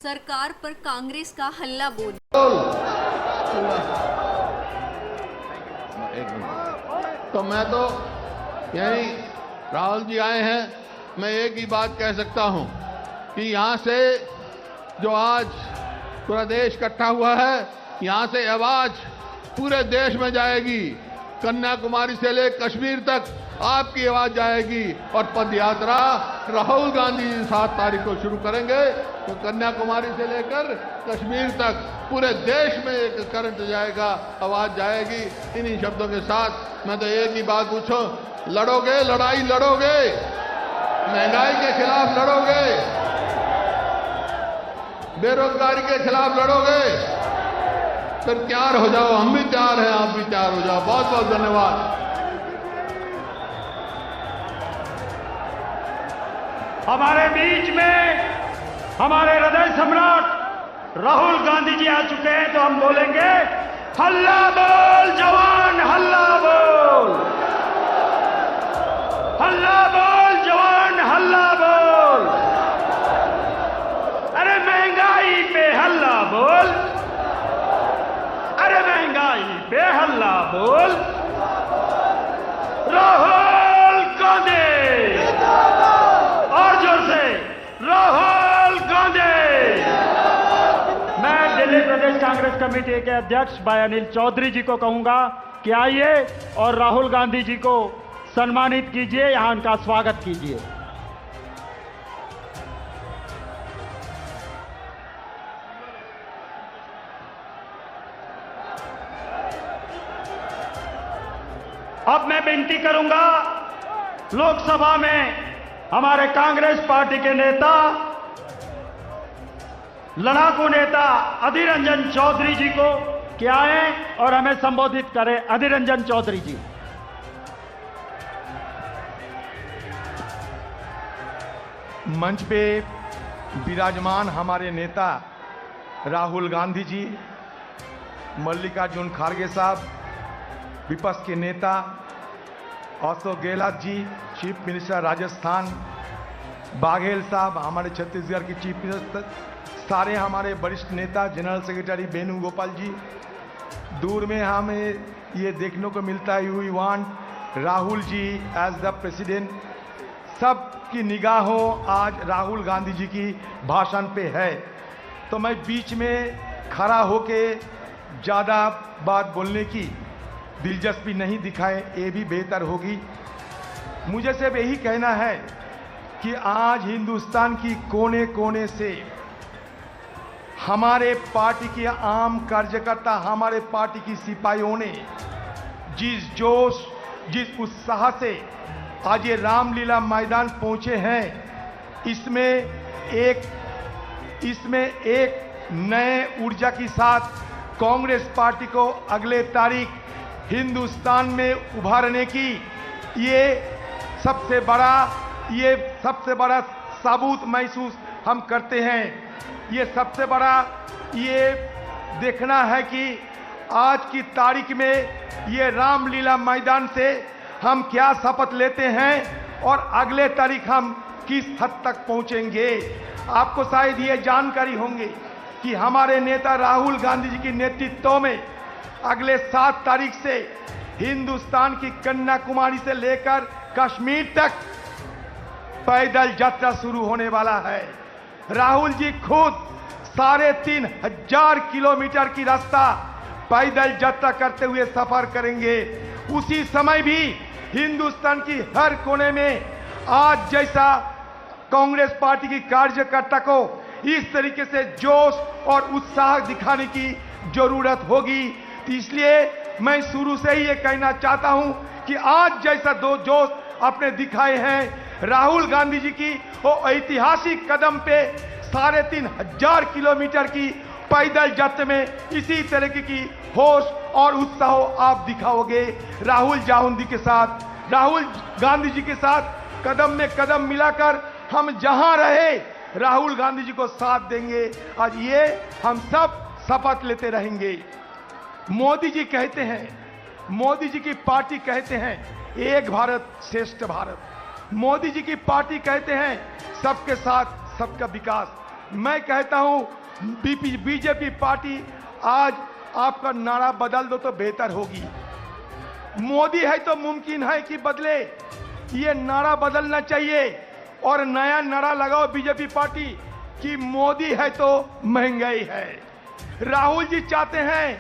सरकार पर कांग्रेस का हल्ला बोल। तो मैं तो यही राहुल जी आए हैं, मैं एक ही बात कह सकता हूं कि यहां से जो आज पूरा देश इकट्ठा हुआ है, यहां से आवाज पूरे देश में जाएगी। कन्याकुमारी से लेकर कश्मीर तक आपकी आवाज जाएगी और पद यात्रा राहुल गांधी जी 7 तारीख को शुरू करेंगे। तो कन्याकुमारी से लेकर कश्मीर तक पूरे देश में एक करंट जाएगा, आवाज जाएगी। इन्हीं शब्दों के साथ मैं तो एक ही बात पूछूं, लड़ोगे, लड़ाई लड़ोगे, महंगाई के खिलाफ लड़ोगे, बेरोजगारी के खिलाफ लड़ोगे, फिर तैयार हो जाओ, हम भी तैयार हैं, आप भी तैयार हो जाओ। बहुत बहुत धन्यवाद। हमारे बीच में हमारे हृदय सम्राट राहुल गांधी जी आ चुके हैं, तो हम बोलेंगे हल्ला बोल जवान, हल्ला बोल, हल्ला बोल जवान, हल्ला बोल। अरे महंगाई पे हल्ला बोल, अरे महंगाई पे हल्ला बोल। राहुल गांधी, और जोर से राहुल गांधी। मैं दिल्ली प्रदेश कांग्रेस कमेटी के अध्यक्ष भाई अनिल चौधरी जी को कहूंगा कि आइए और राहुल गांधी जी को सम्मानित कीजिए, यहां उनका स्वागत कीजिए। अब मैं विनती करूंगा, लोकसभा में हमारे कांग्रेस पार्टी के नेता, लड़ाकू नेता अधीर रंजन चौधरी जी को कि आए और हमें संबोधित करें। अधीर रंजन चौधरी जी। मंच पे विराजमान हमारे नेता राहुल गांधी जी, मल्लिकार्जुन खड़गे साहब, विपक्ष के नेता अशोक गहलोत जी, चीफ मिनिस्टर राजस्थान, बाघेल साहब हमारे छत्तीसगढ़ के चीफ मिनिस्टर, सारे हमारे वरिष्ठ नेता, जनरल सेक्रेटरी वेणुगोपाल जी। दूर में हमें ये देखने को मिलता है, we want Rahul ji as the president. सबकी निगाहों आज राहुल गांधी जी की भाषण पे है, तो मैं बीच में खड़ा होके ज़्यादा बात बोलने की दिलचस्पी नहीं दिखाए, ये भी बेहतर होगी। मुझे सिर्फ यही कहना है कि आज हिंदुस्तान की कोने कोने से हमारे पार्टी के आम कार्यकर्ता, हमारे पार्टी की सिपाहियों ने जिस जोश, जिस उत्साह से आज ये रामलीला मैदान पहुंचे हैं, इसमें एक नए ऊर्जा के साथ कांग्रेस पार्टी को अगले तारीख हिंदुस्तान में उभारने की ये सबसे बड़ा सबूत महसूस हम करते हैं। ये सबसे बड़ा ये देखना है कि आज की तारीख में ये रामलीला मैदान से हम क्या शपथ लेते हैं और अगले तारीख हम किस हद तक पहुंचेंगे। आपको शायद ये जानकारी होंगे कि हमारे नेता राहुल गांधी जी के नेतृत्व में अगले 7 तारीख से हिंदुस्तान की कन्याकुमारी से लेकर कश्मीर तक पैदल यात्रा शुरू होने वाला है। राहुल जी खुद 3,500 किलोमीटर की रास्ता पैदल यात्रा करते हुए सफर करेंगे। उसी समय भी हिंदुस्तान की हर कोने में आज जैसा कांग्रेस पार्टी की कार्यकर्ता को इस तरीके से जोश और उत्साह दिखाने की जरूरत होगी। इसलिए मैं शुरू से ही ये कहना चाहता हूं कि आज जैसा दो जोश आपने दिखाए हैं राहुल गांधी जी की वो ऐतिहासिक कदम पे 3,500 किलोमीटर की पैदल यात्रा में इसी तरीके की होश और उत्साह आप दिखाओगे। राहुल गांधी जी के साथ कदम में कदम मिलाकर हम जहां रहे राहुल गांधी जी को साथ देंगे। आज ये हम सब शपथ लेते रहेंगे। मोदी जी कहते हैं, मोदी जी की पार्टी कहते हैं एक भारत श्रेष्ठ भारत। मोदी जी की पार्टी कहते हैं सबके साथ सबका विकास। मैं कहता हूं बीजेपी पार्टी आज आपका नारा बदल दो तो बेहतर होगी। मोदी है तो मुमकिन है कि बदले, ये नारा बदलना चाहिए और नया नारा लगाओ बीजेपी पार्टी कि मोदी है तो महंगाई है। राहुल जी चाहते हैं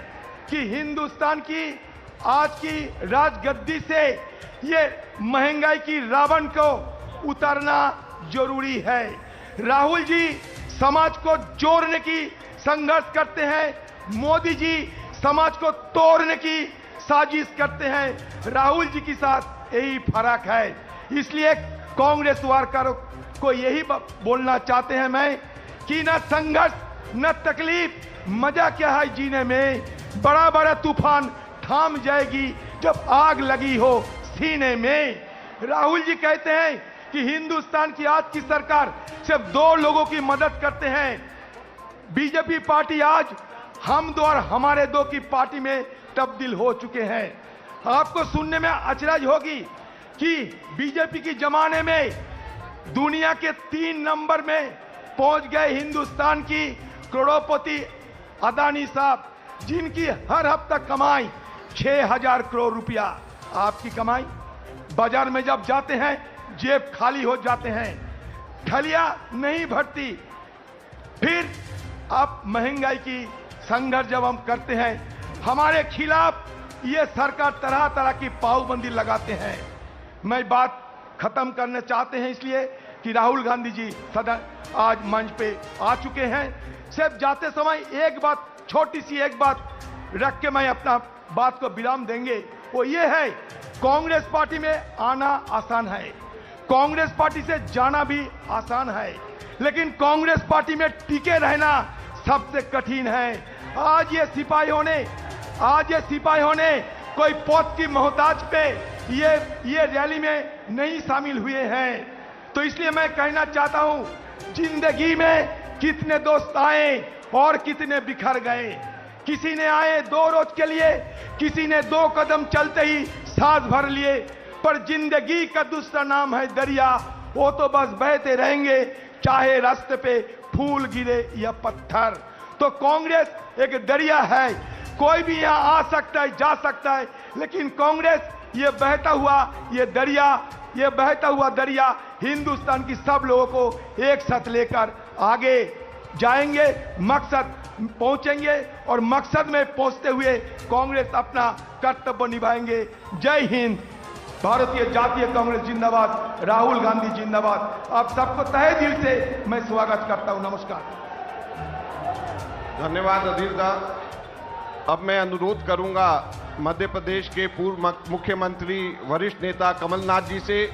कि हिंदुस्तान की आज की राजगद्दी से ये महंगाई की रावण को उतारना जरूरी है। राहुल जी समाज को जोड़ने की संघर्ष करते हैं, मोदी जी समाज को तोड़ने की साजिश करते हैं। राहुल जी के साथ यही फर्क है। इसलिए कांग्रेस वर्करों को यही बोलना चाहते हैं मैं कि न संघर्ष न तकलीफ, मजा क्या है जीने में। बड़ा बड़ा तूफान थाम जाएगी जब आग लगी हो सीने में। राहुल जी कहते हैं कि हिंदुस्तान की आज की सरकार सिर्फ 2 लोगों की मदद करते हैं। बीजेपी पार्टी आज हम दो और हमारे दो की पार्टी में तब्दील हो चुके हैं। आपको सुनने में अचरज होगी कि बीजेपी के जमाने में दुनिया के 3 नंबर में पहुंच गए हिंदुस्तान की करोड़पति अदानी साहब, जिनकी हर हफ्ता कमाई 6000 करोड़ रुपया। आपकी कमाई बाजार में जब जाते हैं जेब खाली हो जाते हैं, थैलियां नहीं भरती। फिर अब महंगाई की संघर्ष जब हम करते हैं, हमारे खिलाफ ये सरकार तरह तरह की पाबंदी लगाते हैं। मैं बात खत्म करना चाहते हैं इसलिए कि राहुल गांधी जी सदन आज मंच पे आ चुके हैं। सिर्फ जाते समय एक बात, छोटी सी एक बात रख के मैं अपना बात को विराम देंगे, वो ये है कांग्रेस पार्टी में आना आसान है, कांग्रेस पार्टी से जाना भी आसान है, लेकिन कांग्रेस पार्टी में टिके रहना सबसे कठिन है। आज ये सिपाहियों ने कोई पद की मोहताज पे ये रैली में नहीं शामिल हुए हैं। तो इसलिए मैं कहना चाहता हूं, जिंदगी में कितने दोस्त आए और कितने बिखर गए। किसी ने आए 2 रोज के लिए, किसी ने 2 कदम चलते ही सांस भर लिए, पर जिंदगी का दूसरा नाम है दरिया। वो तो बस बहते रहेंगे, चाहे रास्ते पे फूल गिरे या पत्थर। तो कांग्रेस एक दरिया है, कोई भी यहां आ सकता है, जा सकता है, लेकिन कांग्रेस ये बहता हुआ दरिया हिंदुस्तान की सब लोगों को एक साथ लेकर आगे जाएंगे, मकसद पहुंचेंगे और मकसद में पहुंचते हुए कांग्रेस अपना कर्तव्य निभाएंगे। जय हिंद, भारतीय जातीय कांग्रेस जिंदाबाद, राहुल गांधी जिंदाबाद। आप सबको तहे दिल से मैं स्वागत करता हूं। नमस्कार। धन्यवाद अधीर दा। अब मैं अनुरोध करूंगा मध्य प्रदेश के पूर्व मुख्यमंत्री वरिष्ठ नेता कमलनाथ जी से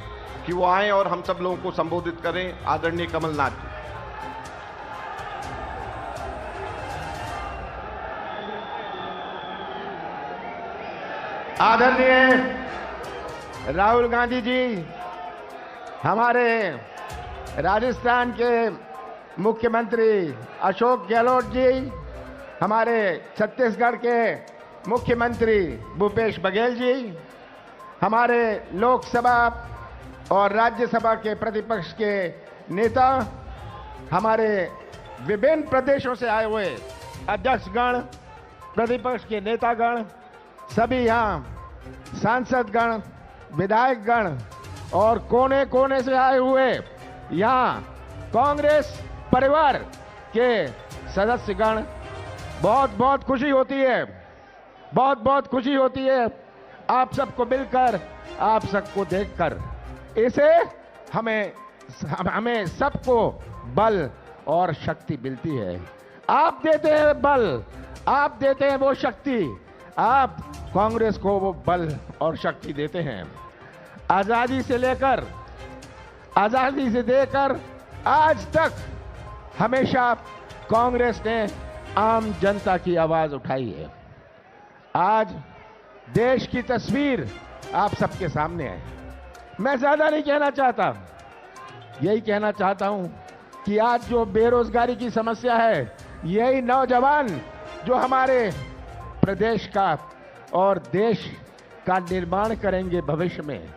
कि वो आएं और हम सब लोगों को संबोधित करें। आदरणीय कमलनाथ जी। आदरणीय राहुल गांधी जी, हमारे राजस्थान के मुख्यमंत्री अशोक गहलोत जी, हमारे छत्तीसगढ़ के मुख्यमंत्री भूपेश बघेल जी, हमारे लोकसभा और राज्यसभा के प्रतिपक्ष के नेता, हमारे विभिन्न प्रदेशों से आए हुए अध्यक्षगण, प्रतिपक्ष के नेतागण, सभी यहाँ सांसदगण, विधायकगण और कोने कोने से आए हुए यहाँ कांग्रेस परिवार के सदस्यगण, बहुत बहुत खुशी होती है, बहुत बहुत खुशी होती है आप सबको मिलकर, आप सबको देखकर। इसे हमें सबको बल और शक्ति मिलती है। आप देते हैं बल, आप देते हैं वो शक्ति, आप कांग्रेस को वो बल और शक्ति देते हैं। आजादी से देकर आज तक हमेशा कांग्रेस ने आम जनता की आवाज उठाई है। आज देश की तस्वीर आप सबके सामने है। मैं ज्यादा नहीं कहना चाहता, यही कहना चाहता हूं कि आज जो बेरोजगारी की समस्या है, यही नौजवान जो हमारे प्रदेश का और देश का निर्माण करेंगे भविष्य में,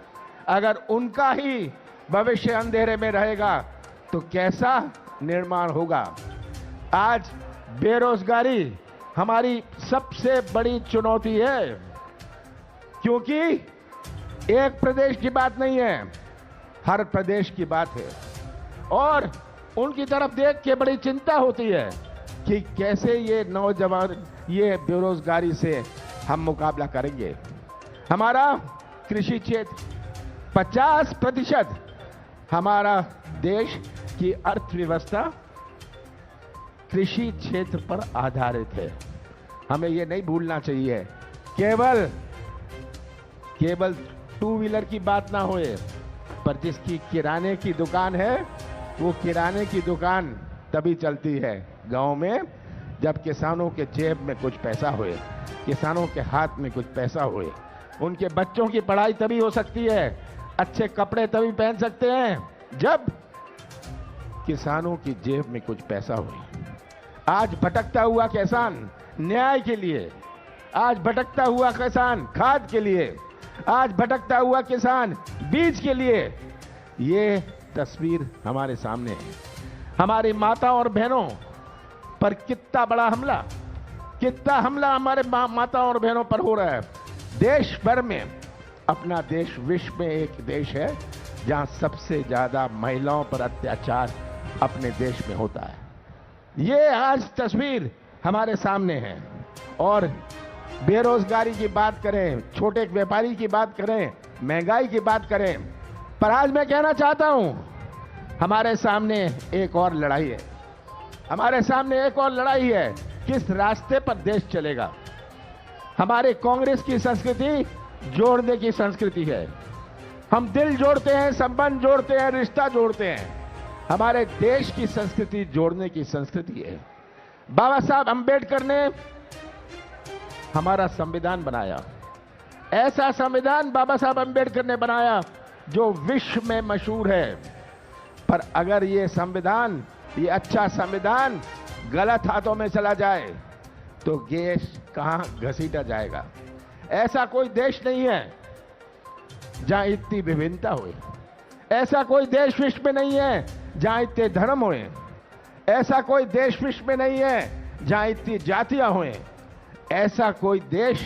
अगर उनका ही भविष्य अंधेरे में रहेगा तो कैसा निर्माण होगा। आज बेरोजगारी हमारी सबसे बड़ी चुनौती है, क्योंकि एक प्रदेश की बात नहीं है, हर प्रदेश की बात है। और उनकी तरफ देख के बड़ी चिंता होती है कि कैसे ये नौजवान ये बेरोजगारी से हम मुकाबला करेंगे। हमारा कृषि क्षेत्र 50% हमारा देश की अर्थव्यवस्था कृषि क्षेत्र पर आधारित है। हमें ये नहीं भूलना चाहिए। केवल टू व्हीलर की बात ना होए, पर जिसकी किराने की दुकान है, वो किराने की दुकान तभी चलती है गांव में जब किसानों के जेब में कुछ पैसा होए, किसानों के हाथ में कुछ पैसा होए। उनके बच्चों की पढ़ाई तभी हो सकती है, अच्छे कपड़े तभी पहन सकते हैं जब किसानों की जेब में कुछ पैसा होए। आज भटकता हुआ किसान न्याय के लिए, आज भटकता हुआ किसान खाद के लिए, आज भटकता हुआ किसान बीज के लिए, ये तस्वीर हमारे सामने है। हमारी माताओं और बहनों पर कितना बड़ा हमला, कितना हमला हमारे माताओं और बहनों पर हो रहा है। देश भर में अपना देश विश्व में एक देश है जहां सबसे ज्यादा महिलाओं पर अत्याचार अपने देश में होता है। ये आज तस्वीर हमारे सामने है। और बेरोजगारी की बात करें, छोटे व्यापारी की बात करें, महंगाई की बात करें, पर आज मैं कहना चाहता हूं हमारे सामने एक और लड़ाई है। हमारे सामने एक और लड़ाई है, किस रास्ते पर देश चलेगा। हमारे कांग्रेस की संस्कृति जोड़ने की संस्कृति है। हम दिल जोड़ते हैं, संबंध जोड़ते हैं, रिश्ता जोड़ते हैं। हमारे देश की संस्कृति जोड़ने की संस्कृति है। बाबा साहब अंबेडकर ने हमारा संविधान बनाया। ऐसा संविधान बाबा साहब अंबेडकर ने बनाया जो विश्व में मशहूर है। पर अगर ये संविधान, ये अच्छा संविधान गलत हाथों में चला जाए तो देश कहां घसीटा जाएगा। ऐसा कोई देश नहीं है जहां इतनी विभिन्नता हो। ऐसा कोई देश विश्व में नहीं है जहां इतने धर्म होए। ऐसा कोई देश विश्व में नहीं है जहां इतनी जातियां होए। ऐसा कोई देश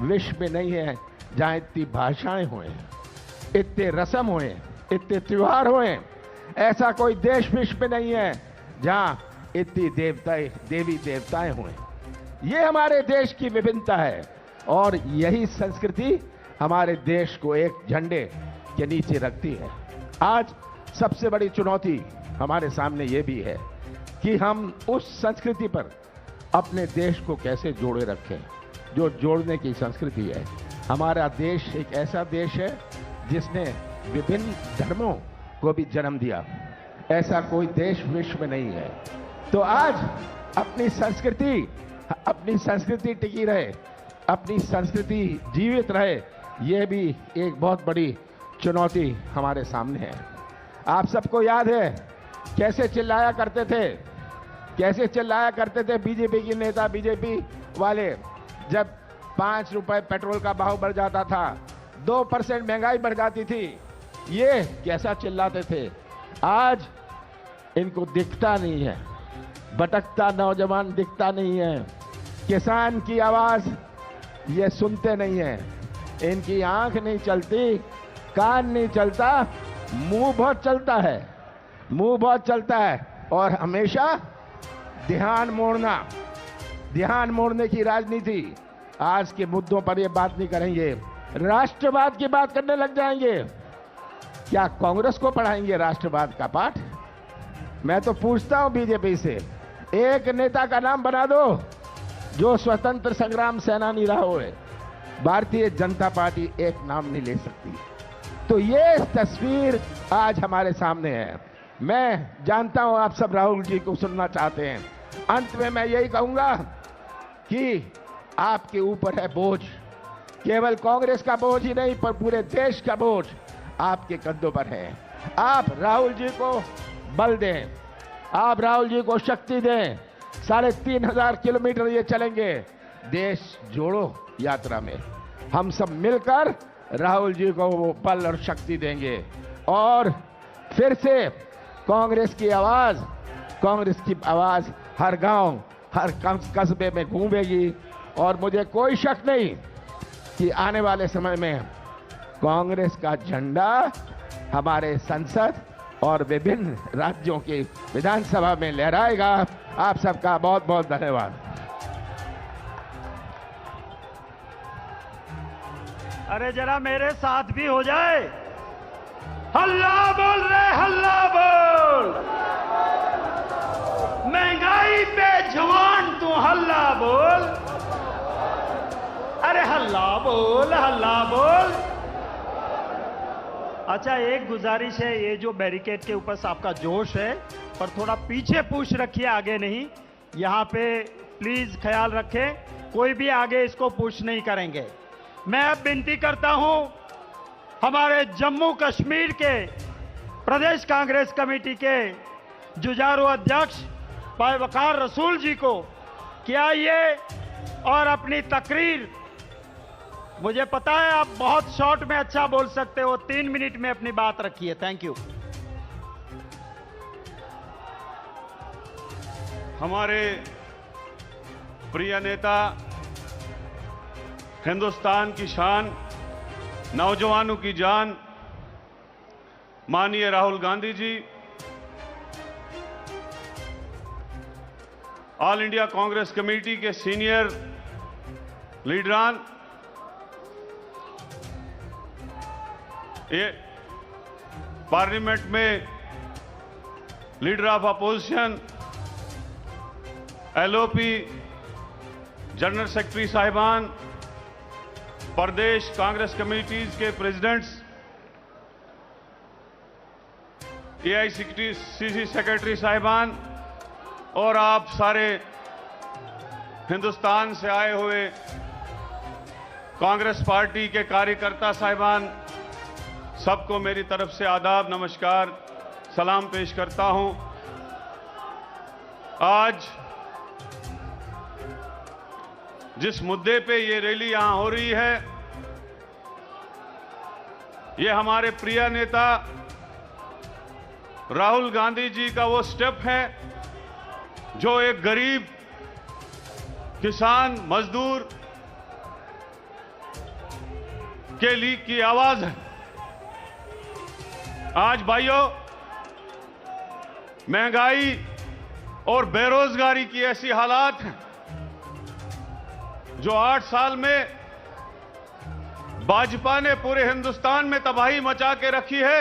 विश्व में नहीं है जहां इतनी भाषाएं होए, इतने रस्म होए, इतने त्योहार होए। ऐसा कोई देश विश्व में नहीं है जहां इतनी देवी देवताएं होए। ये हमारे देश की विभिन्नता है और यही संस्कृति हमारे देश को एक झंडे के नीचे रखती है। आज सबसे बड़ी चुनौती हमारे सामने ये भी है कि हम उस संस्कृति पर अपने देश को कैसे जोड़े रखें जो जोड़ने की संस्कृति है। हमारा देश एक ऐसा देश है जिसने विभिन्न धर्मों को भी जन्म दिया। ऐसा कोई देश विश्व में नहीं है। तो आज अपनी संस्कृति टिकी रहे, अपनी संस्कृति जीवित रहे, यह भी एक बहुत बड़ी चुनौती हमारे सामने है। आप सबको याद है कैसे चिल्लाया करते थे बीजेपी के नेता, बीजेपी वाले, जब 5 रुपए पेट्रोल का भाव बढ़ जाता था, 2% महंगाई बढ़ जाती थी, ये कैसा चिल्लाते थे। आज इनको दिखता नहीं है, भटकता नौजवान दिखता नहीं है, किसान की आवाज ये सुनते नहीं है, इनकी आंख नहीं चलती, कान नहीं चलता, मुंह बहुत चलता है और हमेशा ध्यान मोड़ने की राजनीति। आज के मुद्दों पर ये बात नहीं करेंगे, राष्ट्रवाद की बात करने लग जाएंगे। क्या कांग्रेस को पढ़ाएंगे राष्ट्रवाद का पाठ? मैं तो पूछता हूं बीजेपी से, एक नेता का नाम बना दो जो स्वतंत्र संग्राम सेनानी रहा हो। भारतीय जनता पार्टी एक नाम नहीं ले सकती। तो ये तस्वीर आज हमारे सामने है। मैं जानता हूं आप सब राहुल जी को सुनना चाहते हैं। अंत में मैं यही कहूंगा कि आपके ऊपर है बोझ, केवल कांग्रेस का बोझ ही नहीं पर पूरे देश का बोझ आपके कंधों पर है। आप राहुल जी को बल दें, आप राहुल जी को शक्ति दें। 3500 किलोमीटर ये चलेंगे देश जोड़ो यात्रा में। हम सब मिलकर राहुल जी को वो बल और शक्ति देंगे और फिर से कांग्रेस की आवाज कांग्रेस की आवाज हर गांव, हर कस्बे में गूंजेगी। और मुझे कोई शक नहीं कि आने वाले समय में कांग्रेस का झंडा हमारे संसद और विभिन्न राज्यों की विधानसभा में लहराएगा। आप सबका बहुत बहुत धन्यवाद। अरे जरा मेरे साथ भी हो जाए। हल्ला बोल रहे, हल्ला बोल। महंगाई पे जवान तू हल्ला बोल। अरे हल्ला बोल, हल्ला बोल। अच्छा, एक गुजारिश है, ये जो बैरिकेड के ऊपर आपका जोश है, पर थोड़ा पीछे पुश रखिए, आगे नहीं। यहां पे प्लीज ख्याल रखें, कोई भी आगे इसको पुश नहीं करेंगे। मैं अब विनती करता हूं हमारे जम्मू कश्मीर के प्रदेश कांग्रेस कमेटी के जुझारू अध्यक्ष भाई वकार रसूल जी को कि आइए और अपनी तकरीर, मुझे पता है आप बहुत शॉर्ट में अच्छा बोल सकते हो, 3 मिनट में अपनी बात रखिए। Thank you. हमारे प्रिय नेता, हिंदुस्तान की शान, नौजवानों की जान, माननीय Rahul Gandhi ji, all India Congress committee के सीनियर लीडरान, ये पार्लियामेंट में leader of opposition, LOP, general secretary साहिबान, प्रदेश कांग्रेस कमेटीज के प्रेसिडेंट्स, एआईसीसी सेक्रेटरी साहिबान और आप सारे हिंदुस्तान से आए हुए कांग्रेस पार्टी के कार्यकर्ता साहिबान, सबको मेरी तरफ से आदाब, नमस्कार, सलाम पेश करता हूं। आज जिस मुद्दे पे ये रैली यहां हो रही है, ये हमारे प्रिय नेता राहुल गांधी जी का वो स्टेप है जो एक गरीब किसान मजदूर के लिए की आवाज है। आज भाइयों, महंगाई और बेरोजगारी की ऐसी हालात हैं जो 8 साल में भाजपा ने पूरे हिंदुस्तान में तबाही मचा के रखी है।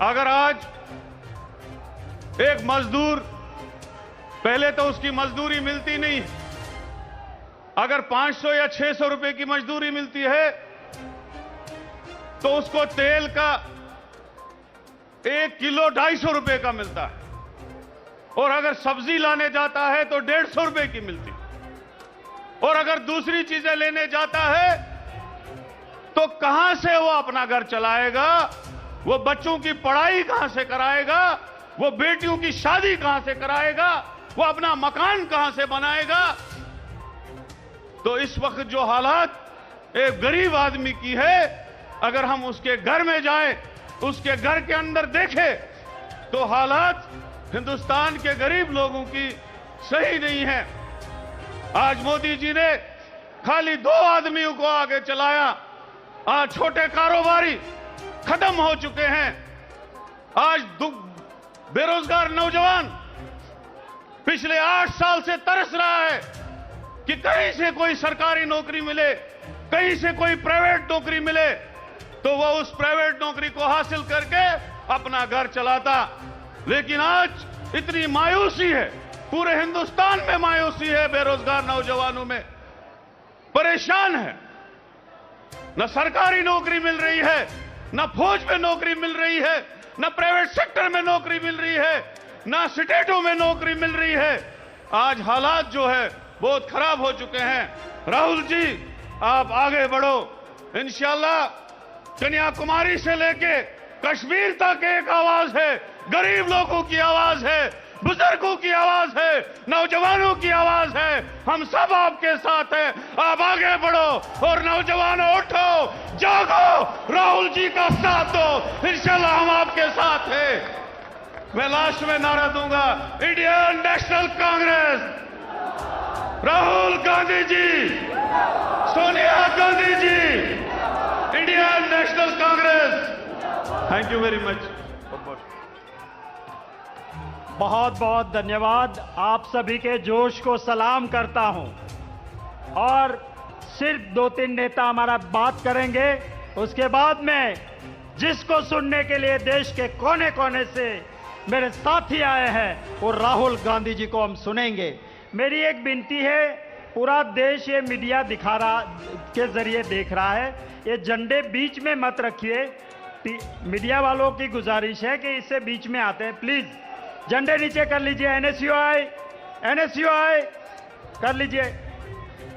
अगर आज एक मजदूर, पहले तो उसकी मजदूरी मिलती नहीं, अगर 500 या 600 रुपए की मजदूरी मिलती है तो उसको तेल का 1 किलो 250 रुपए का मिलता है, और अगर सब्जी लाने जाता है तो 150 रुपए की मिलती है, और अगर दूसरी चीजें लेने जाता है तो कहां से वो अपना घर चलाएगा, वो बच्चों की पढ़ाई कहां से कराएगा, वो बेटियों की शादी कहां से कराएगा, वो अपना मकान कहां से बनाएगा। तो इस वक्त जो हालात एक गरीब आदमी की है, अगर हम उसके घर में जाएं, उसके घर के अंदर देखें तो हालात हिंदुस्तान के गरीब लोगों की सही नहीं है। आज मोदी जी ने खाली 2 आदमियों को आगे चलाया। आज छोटे कारोबारी खत्म हो चुके हैं। आज बेरोजगार नौजवान पिछले 8 साल से तरस रहा है कि कहीं से कोई सरकारी नौकरी मिले, कहीं से कोई प्राइवेट नौकरी मिले, तो वह उस प्राइवेट नौकरी को हासिल करके अपना घर चलाता। लेकिन आज इतनी मायूसी है, पूरे हिंदुस्तान में मायूसी है, बेरोजगार नौजवानों में परेशान है। न सरकारी नौकरी मिल रही है, न फौज में नौकरी मिल रही है, न प्राइवेट सेक्टर में नौकरी मिल रही है, न स्टेटों में नौकरी मिल रही है। आज हालात जो है बहुत खराब हो चुके हैं। राहुल जी, आप आगे बढ़ो। इंशाल्लाह कन्याकुमारी से लेके कश्मीर तक एक आवाज है, गरीब लोगों की आवाज है, बुजुर्गों की आवाज है, नौजवानों की आवाज है। हम सब आपके साथ हैं। आप आगे बढ़ो और नौजवानों उठो, जागो, राहुल जी का साथ दो। इंशाल्लाह हम आपके साथ हैं। मैं लास्ट में नारा दूंगा, Indian National Congress, Rahul Gandhi ji, Sonia Gandhi ji, Indian National Congress. Thank you very much. बहुत बहुत धन्यवाद। आप सभी के जोश को सलाम करता हूं। और सिर्फ 2-3 नेता हमारा बात करेंगे, उसके बाद में जिसको सुनने के लिए देश के कोने कोने से मेरे साथी आए हैं, वो राहुल गांधी जी को हम सुनेंगे। मेरी एक विनती है, पूरा देश ये मीडिया दिखा रहा के जरिए देख रहा है, ये झंडे बीच में मत रखिए। मीडिया वालों की गुजारिश है कि इससे बीच में आते हैं, प्लीज झंडे नीचे कर लीजिए। एनएसयूआई कर लीजिए।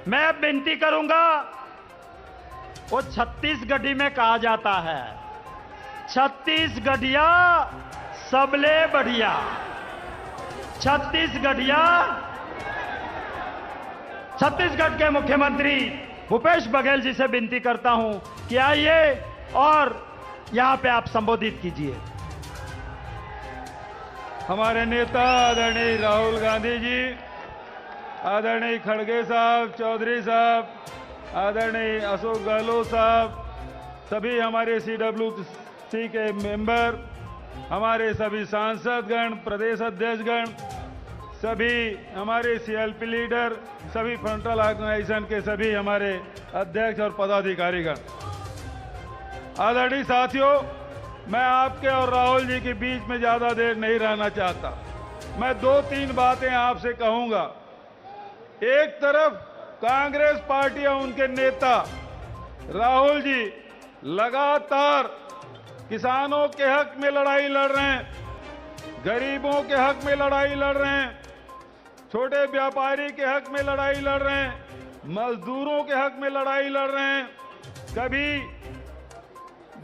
मैं अब विनती करूंगा, वो छत्तीसगढ़ी में कहा जाता है, छत्तीसगढ़िया सबले बढ़िया। छत्तीसगढ़ के मुख्यमंत्री भूपेश बघेल जी से विनती करता हूं कि आइए और यहां पे आप संबोधित कीजिए। हमारे नेता आदरणीय राहुल गांधी जी, आदरणीय खड़गे साहब, चौधरी साहब, आदरणीय अशोक गहलोत साहब, सभी हमारे CWC के मेंबर, हमारे सभी सांसदगण, प्रदेश अध्यक्षगण, सभी हमारे CLP लीडर, सभी फ्रंटल ऑर्गेनाइजेशन के सभी हमारे अध्यक्ष और पदाधिकारीगण, आदरणीय साथियों, मैं आपके और राहुल जी के बीच में ज्यादा देर नहीं रहना चाहता। मैं 2-3 बातें आपसे कहूंगा। एक तरफ कांग्रेस पार्टी और उनके नेता राहुल जी लगातार किसानों के हक में लड़ाई लड़ रहे हैं, गरीबों के हक में लड़ाई लड़ रहे हैं, छोटे व्यापारी के हक में लड़ाई लड़ रहे हैं, मजदूरों के हक में लड़ाई लड़ रहे हैं, कभी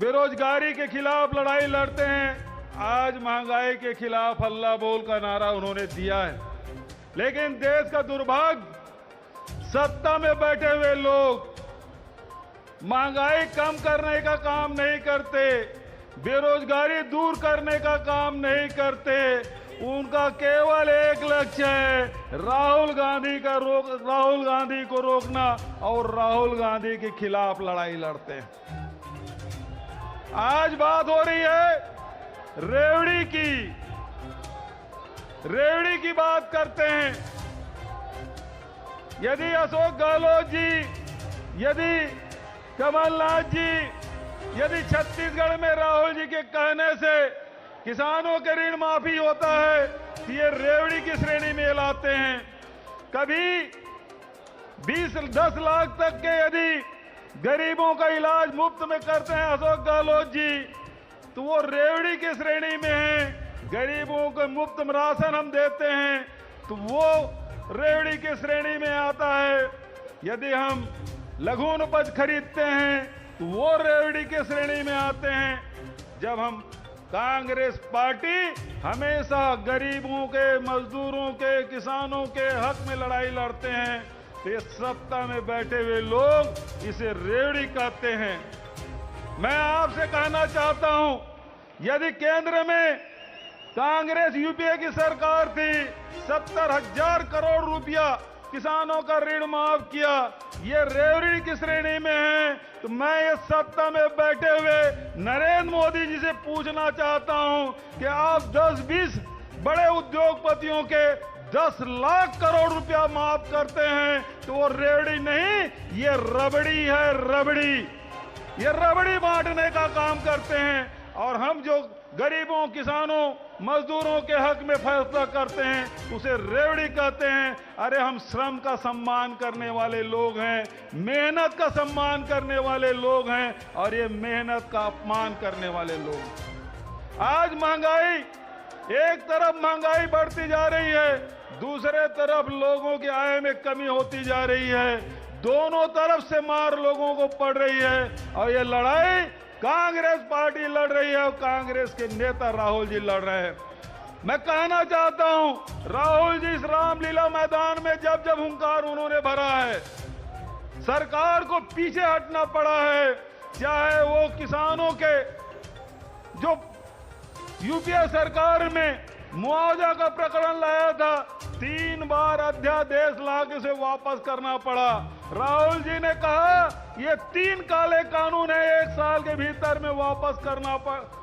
बेरोजगारी के खिलाफ लड़ाई लड़ते हैं। आज महंगाई के खिलाफ हल्ला बोल का नारा उन्होंने दिया है। लेकिन देश का दुर्भाग्य, सत्ता में बैठे हुए लोग महंगाई कम करने का काम नहीं करते, बेरोजगारी दूर करने का काम नहीं करते। उनका केवल एक लक्ष्य है, राहुल गांधी को रोकना और राहुल गांधी के खिलाफ लड़ाई लड़ते हैं। आज बात हो रही है रेवड़ी की बात करते हैं। यदि अशोक गहलोत जी, यदि कमलनाथ जी, यदि छत्तीसगढ़ में राहुल जी के कहने से किसानों के ऋण माफी होता है, तो ये रेवड़ी की श्रेणी में लाते हैं। कभी 10 लाख तक के यदि गरीबों का इलाज मुफ्त में करते हैं अशोक गहलोत जी, तो वो रेवड़ी की श्रेणी में है। गरीबों को मुफ्त राशन हम देते हैं, तो वो रेवड़ी की श्रेणी में आता है। यदि हम लघु उपज खरीदते हैं, तो वो रेवड़ी के श्रेणी में आते हैं। जब हम कांग्रेस पार्टी हमेशा गरीबों के, मजदूरों के, किसानों के हक में लड़ाई लड़ते हैं, तो ये सत्ता में बैठे हुए लोग इसे रेवड़ी कहते हैं। मैं आपसे कहना चाहता हूं, यदि केंद्र में कांग्रेस यूपीए की सरकार थी, 70,000 करोड़ रुपया किसानों का ऋण माफ किया, ये रेवड़ी की श्रेणी में है। तो मैं ये सत्ता में बैठे हुए नरेंद्र मोदी जी से पूछना चाहता हूं कि आप 10-20 बड़े उद्योगपतियों के 10 लाख करोड़ रुपया माफ करते हैं, तो वो रेवड़ी नहीं, ये रबड़ी है, रबड़ी। ये रबड़ी बांटने का काम करते हैं। और हम जो गरीबों, किसानों, मजदूरों के हक में फैसला करते हैं, उसे रेवड़ी कहते हैं। अरे हम श्रम का सम्मान करने वाले लोग हैं, मेहनत का सम्मान करने वाले लोग हैं, और ये मेहनत का अपमान करने वाले लोग। आज महंगाई, एक तरफ महंगाई बढ़ती जा रही है, दूसरे तरफ लोगों की आय में कमी होती जा रही है। दोनों तरफ से मार लोगों को पड़ रही है, और ये लड़ाई कांग्रेस पार्टी लड़ रही है और कांग्रेस के नेता राहुल जी लड़ रहे हैं। मैं कहना चाहता हूं, राहुल जी इस रामलीला मैदान में जब जब हुंकार उन्होंने भरा है, सरकार को पीछे हटना पड़ा है। चाहे वो किसानों के जो यूपीए सरकार में मुआवजा का प्रकरण लाया था, 3 बार अध्यादेश लाके उसे वापस करना पड़ा। राहुल जी ने कहा ये 3 काले कानून है, 1 साल के भीतर में वापस करना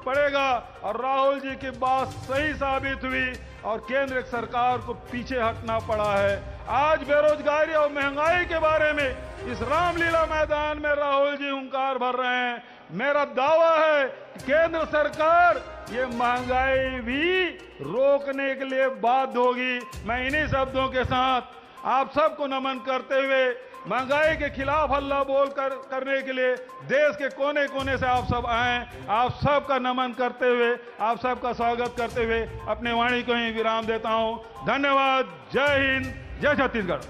पड़ेगा, और राहुल जी की बात सही साबित हुई और केंद्र सरकार को पीछे हटना पड़ा है। आज बेरोजगारी और महंगाई के बारे में इस रामलीला मैदान में राहुल जी हुंकार भर रहे हैं। मेरा दावा है कि केंद्र सरकार ये महंगाई भी रोकने के लिए बाध्य होगी। मैं इन्हीं शब्दों के साथ आप सबको नमन करते हुए महंगाई के खिलाफ हल्ला बोल करने के लिए देश के कोने कोने से आप सब आए, आप सबका नमन करते हुए, आप सबका स्वागत करते हुए अपने वाणी को ही विराम देता हूं। धन्यवाद। जय हिंद, जय छत्तीसगढ़।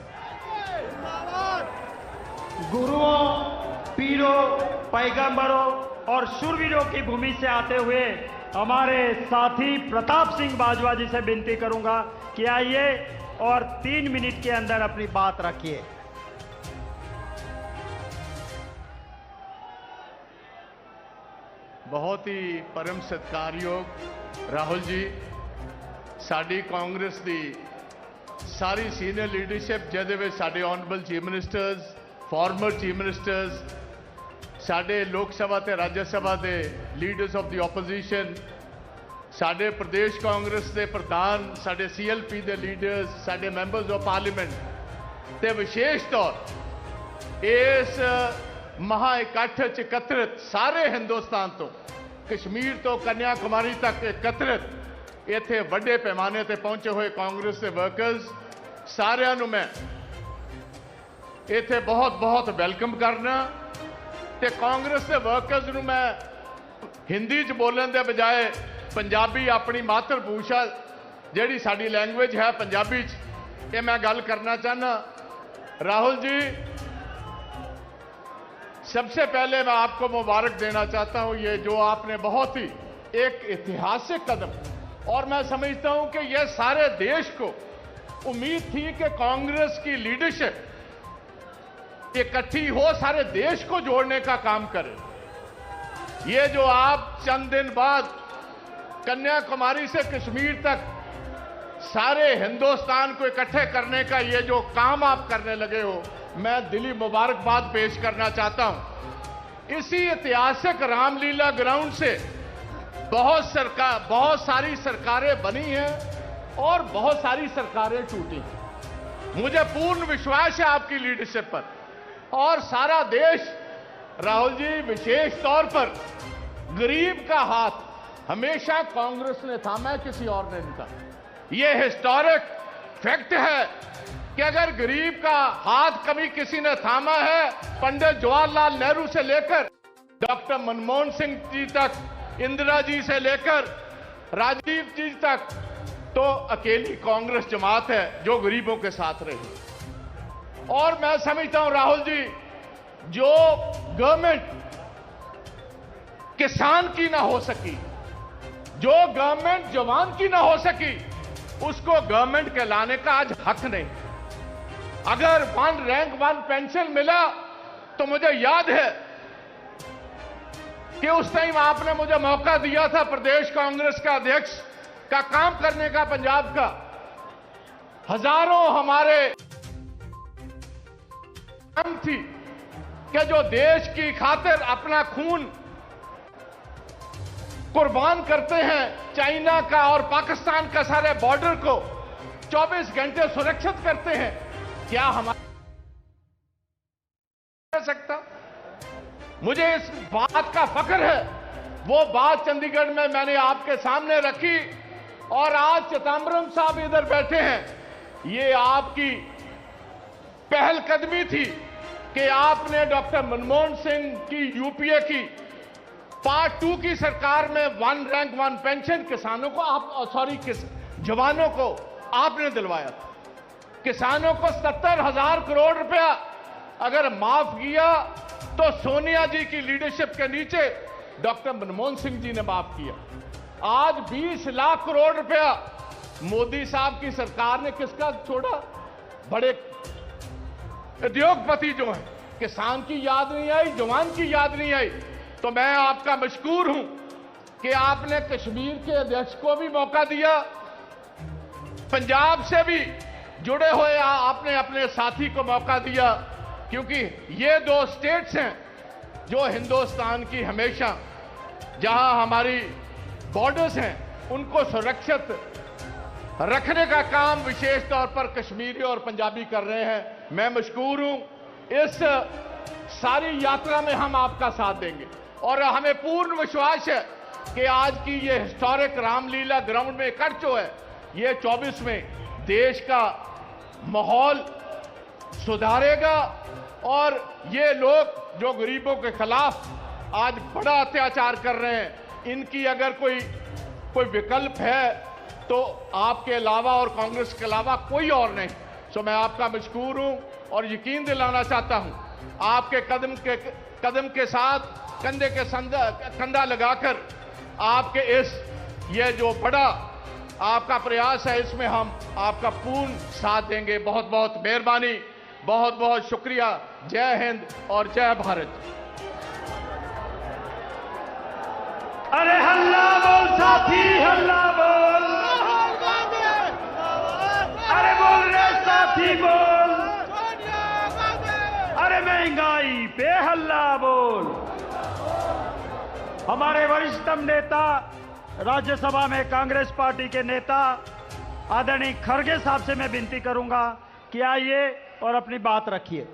गुरुओं, पीरों, पैगंबरों और शूरवीरों की भूमि से आते हुए हमारे साथी प्रताप सिंह बाजवा जी से विनती करूंगा कि आइए और 3 मिनट के अंदर अपनी बात रखिए। बहुत ही परम सत्कारयोग राहुल जी, साड़ी कांग्रेस दी सारी सीनियर लीडरशिप ਜਿਹਦੇ ਵਿੱਚ ਸਾਡੇ honourable chief ministers, former chief ministers, साडे लोक सभा ते राज्य सभा के लीडर्स ऑफ द ओपोजिशन, साडे प्रदेश कांग्रेस के प्रधान, साडे CLP के लीडर्स, साडे मैंबर्स ऑफ पार्लीमेंट ते विशेष तौर इस महा इकट्ठ च एकत्रित सारे हिंदुस्तान तो कश्मीर तो कन्याकुमारी तक एकत्रित इत्थे वड्डे पैमाने ते पहुंचे हुए कांग्रेस के वर्कर्स सारिਆਂ ਨੂੰ मैं इत्थे बहुत बहुत वेलकम करना ते कांग्रेस के वर्कर्स ਨੂੰ मैं हिंदी च बोलने के बजाय पंजाबी अपनी मातृभाषा जिहड़ी साडी लैंग्वेज है पंजाबी च ये मैं गल करना चाहना। राहुल जी, सबसे पहले मैं आपको मुबारक देना चाहता हूं, ये जो आपने बहुत ही एक ऐतिहासिक कदम, और मैं समझता हूं कि यह सारे देश को उम्मीद थी कि कांग्रेस की लीडरशिप इकट्ठी हो सारे देश को जोड़ने का काम करे। ये जो आप चंद दिन बाद कन्याकुमारी से कश्मीर तक सारे हिंदुस्तान को इकट्ठे करने का ये जो काम आप करने लगे हो, मैं दिली मुबारकबाद पेश करना चाहता हूं। इसी ऐतिहासिक रामलीला ग्राउंड से बहुत सारी सरकारें बनी हैं और बहुत सारी सरकारें टूटी हैं। मुझे पूर्ण विश्वास है आपकी लीडरशिप पर, और सारा देश राहुल जी विशेष तौर पर गरीब का हाथ हमेशा कांग्रेस ने थामा है, किसी और ने नहीं थामा। यह हिस्टोरिक फैक्ट है कि अगर गरीब का हाथ कभी किसी ने थामा है, पंडित जवाहरलाल नेहरू से लेकर डॉक्टर मनमोहन सिंह जी तक, इंदिरा जी से लेकर राजीव जी तक, तो अकेली कांग्रेस जमात है जो गरीबों के साथ रही। और मैं समझता हूं राहुल जी, जो गवर्नमेंट किसान की ना हो सकी, जो गवर्नमेंट जवान की ना हो सकी, उसको गवर्नमेंट कहलाने का आज हक नहीं। अगर 1 रैंक 1 पेंशन मिला तो मुझे याद है कि उस टाइम आपने मुझे मौका दिया था प्रदेश कांग्रेस का अध्यक्ष का काम करने का पंजाब का। हजारों हमारे हम थी कि जो देश की खातिर अपना खून कुर्बान करते हैं, चाइना का और पाकिस्तान का सारे बॉर्डर को 24 घंटे सुरक्षित करते हैं, क्या हमारा सकता? मुझे इस बात का फख्र है। वो बात चंडीगढ़ में मैंने आपके सामने रखी, और आज चिदंबरम साहब इधर बैठे हैं। ये आपकी पहलकदमी थी कि आपने डॉक्टर मनमोहन सिंह की यूपीए की पार्ट 2 की सरकार में 1 रैंक 1 पेंशन किसानों को जवानों को आपने दिलवाया था। किसानों को 70,000 करोड़ रुपया अगर माफ किया तो सोनिया जी की लीडरशिप के नीचे डॉक्टर मनमोहन सिंह जी ने माफ किया। आज 20 लाख करोड़ रुपया मोदी साहब की सरकार ने किसका छोड़ा? बड़े उद्योगपति जो हैं, किसान की याद नहीं आई, जवान की याद नहीं आई। तो मैं आपका मशकूर हूं कि आपने कश्मीर के अध्यक्ष को भी मौका दिया, पंजाब से भी जुड़े हुए आपने अपने साथी को मौका दिया, क्योंकि ये दो स्टेट्स हैं जो हिंदुस्तान की हमेशा जहां हमारी बॉर्डर्स हैं उनको सुरक्षित रखने का काम विशेष तौर पर कश्मीरी और पंजाबी कर रहे हैं। मैं मशकूर हूं। इस सारी यात्रा में हम आपका साथ देंगे और हमें पूर्ण विश्वास है कि आज की ये हिस्टोरिक रामलीला ग्राउंड में इकट्ठ जो है, ये 24 में देश का माहौल सुधारेगा और ये लोग जो गरीबों के खिलाफ आज बड़ा अत्याचार कर रहे हैं, इनकी अगर कोई विकल्प है तो आपके अलावा और कांग्रेस के अलावा कोई और नहीं। सो मैं आपका मशकूर हूं और यकीन दिलाना चाहता हूं, आपके कदम के साथ कंधे के कंधा लगाकर आपके ये जो बड़ा आपका प्रयास है, इसमें हम आपका पूर्ण साथ देंगे। बहुत बहुत मेहरबानी, बहुत बहुत शुक्रिया। जय हिंद और जय भारत। अरे हल्ला बोल साथी, हल्ला बोल। अरे बोल रे साथी बोल। अरे महंगाई पे हल्ला बोल। हमारे वरिष्ठतम नेता, राज्यसभा में कांग्रेस पार्टी के नेता आदरणीय खड़गे साहब से मैं विनती करूंगा कि आइए और अपनी बात रखिए।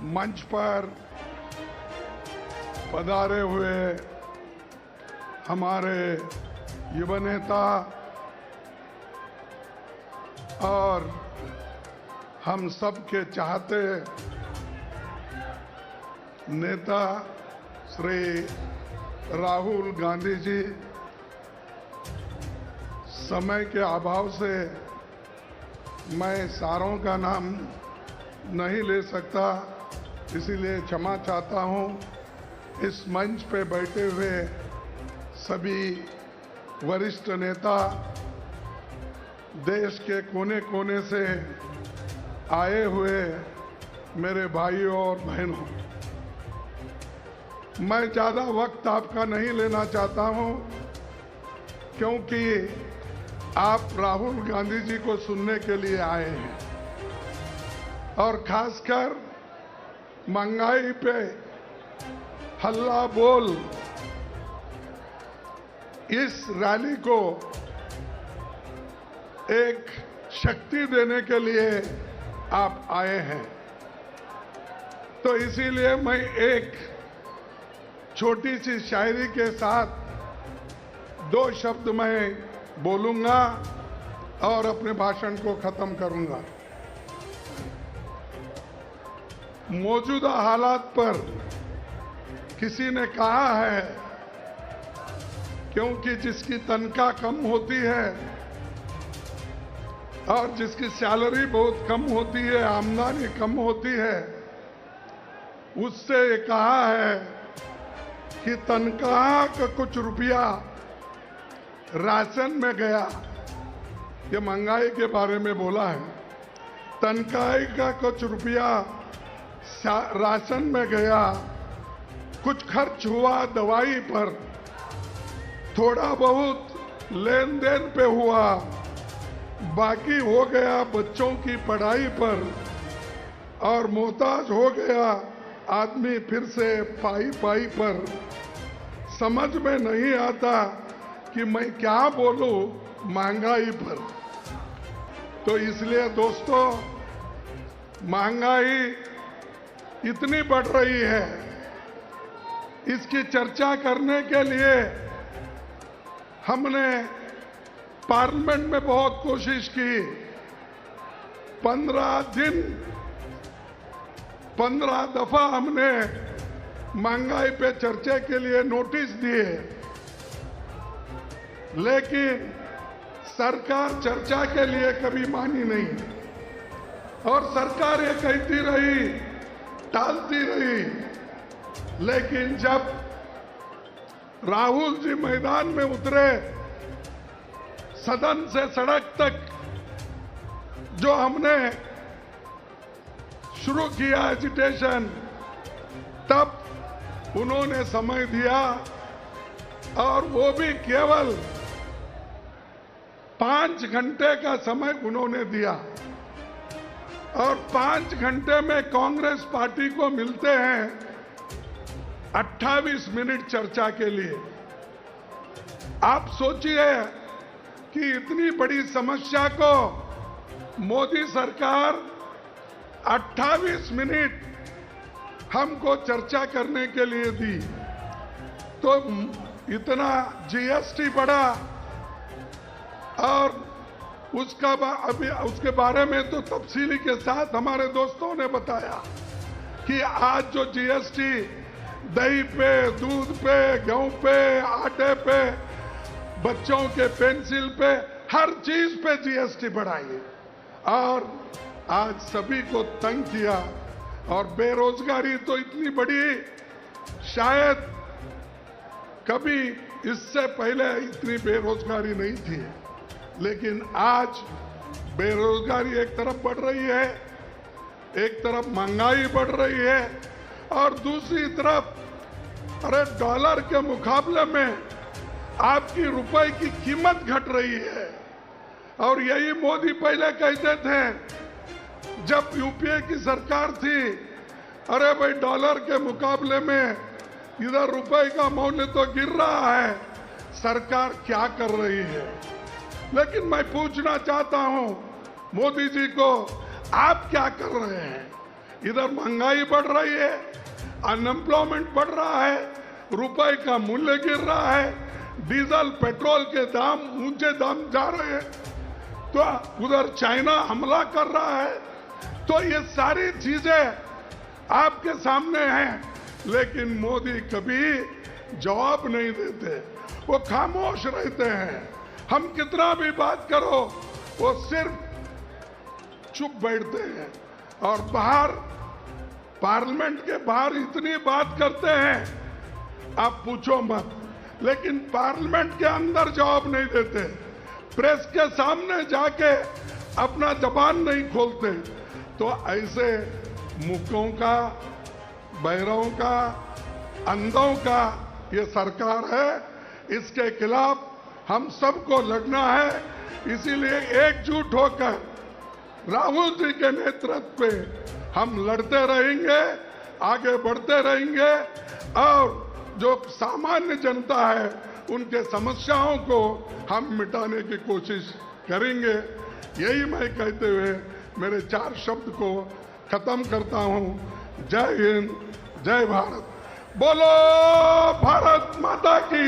मंच पर पधारे हुए हमारे युवा नेता और हम सब के चाहते नेता श्री राहुल गांधी जी, समय के अभाव से मैं सारों का नाम नहीं ले सकता, इसीलिए क्षमा चाहता हूं। इस मंच पे बैठे हुए सभी वरिष्ठ नेता, देश के कोने कोने से आए हुए मेरे भाइयों और बहनों, मैं ज़्यादा वक्त आपका नहीं लेना चाहता हूं, क्योंकि आप राहुल गांधी जी को सुनने के लिए आए हैं और खासकर महंगाई पे हल्ला बोल इस रैली को एक शक्ति देने के लिए आप आए हैं। तो इसीलिए मैं एक छोटी सी शायरी के साथ 2 शब्द मैं बोलूंगा और अपने भाषण को खत्म करूंगा। मौजूदा हालात पर किसी ने कहा है, क्योंकि जिसकी तनख्वाह कम होती है और जिसकी सैलरी बहुत कम होती है, आमदनी कम होती है, उससे कहा है कि तनख्वाह का कुछ रुपया राशन में गया। ये महंगाई के बारे में बोला है। तनख्वाह का कुछ रुपया राशन में गया, कुछ खर्च हुआ दवाई पर, थोड़ा बहुत लेन देन पे हुआ, बाकी हो गया बच्चों की पढ़ाई पर, और मोहताज हो गया आदमी फिर से पाई पाई पर। समझ में नहीं आता कि मैं क्या बोलूं महंगाई पर। तो इसलिए दोस्तों, महंगाई इतनी बढ़ रही है, इसकी चर्चा करने के लिए हमने पार्लियामेंट में बहुत कोशिश की। 15 दफा हमने महंगाई पे चर्चा के लिए नोटिस दिए, लेकिन सरकार चर्चा के लिए कभी मानी नहीं और सरकार ये कहती रही, टालती रही। लेकिन जब राहुल जी मैदान में उतरे, सदन से सड़क तक जो हमने शुरू किया एजिटेशन, तब उन्होंने समय दिया और वो भी केवल 5 घंटे का समय उन्होंने दिया और 5 घंटे में कांग्रेस पार्टी को मिलते हैं 28 मिनट चर्चा के लिए। आप सोचिए कि इतनी बड़ी समस्या को मोदी सरकार 28 मिनट हमको चर्चा करने के लिए दी, तो इतना जीएसटी बढ़ा और अभी उसके बारे में तो तफसीली के साथ हमारे दोस्तों ने बताया कि आज जो जीएसटी दही पे, दूध पे, गेहूं पे, आटे पे, बच्चों के पेंसिल पे, हर चीज पे जीएसटी बढ़ाई और आज सभी को तंग किया। और बेरोजगारी तो इतनी बड़ी, शायद कभी इससे पहले इतनी बेरोजगारी नहीं थी, लेकिन आज बेरोजगारी एक तरफ बढ़ रही है, एक तरफ महंगाई बढ़ रही है और दूसरी तरफ अरे डॉलर के मुकाबले में आपकी रुपए की कीमत घट रही है। और यही मोदी पहले कहते थे जब यूपीए की सरकार थी, अरे भाई डॉलर के मुकाबले में इधर रुपए का मूल्य तो गिर रहा है, सरकार क्या कर रही है। लेकिन मैं पूछना चाहता हूं मोदी जी को, आप क्या कर रहे हैं? इधर महंगाई बढ़ रही है, अनएम्प्लॉयमेंट बढ़ रहा है, रुपए का मूल्य गिर रहा है, डीजल पेट्रोल के दाम ऊंचे दाम जा रहे हैं, तो उधर चाइना हमला कर रहा है। तो ये सारी चीजें आपके सामने हैं, लेकिन मोदी कभी जवाब नहीं देते, वो खामोश रहते हैं। हम कितना भी बात करो वो सिर्फ चुप बैठते हैं और बाहर पार्लियामेंट के बाहर इतनी बात करते हैं आप पूछो मत, लेकिन पार्लियामेंट के अंदर जवाब नहीं देते, प्रेस के सामने जाके अपना जबान नहीं खोलते। तो ऐसे मूकों का, बहरों का, अंधों का ये सरकार है, इसके खिलाफ हम सबको लड़ना है। इसीलिए एकजुट होकर राहुल जी के नेतृत्व पे हम लड़ते रहेंगे, आगे बढ़ते रहेंगे और जो सामान्य जनता है उनके समस्याओं को हम मिटाने की कोशिश करेंगे। यही मैं कहते हुए मेरे 4 शब्द को खत्म करता हूं। जय हिंद, जय भारत। बोलो भारत माता की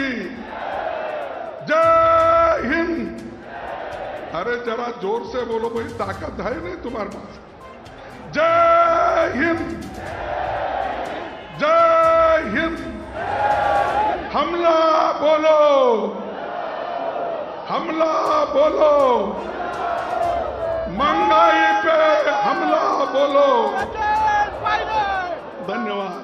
जय हिंद। अरे जरा जोर से बोलो भाई, ताकत है नहीं तुम्हारे पास। जय हिंद, जय हिंद। हमला बोलो, हमला बोलो, महंगाई पे हमला बोलो। धन्यवाद।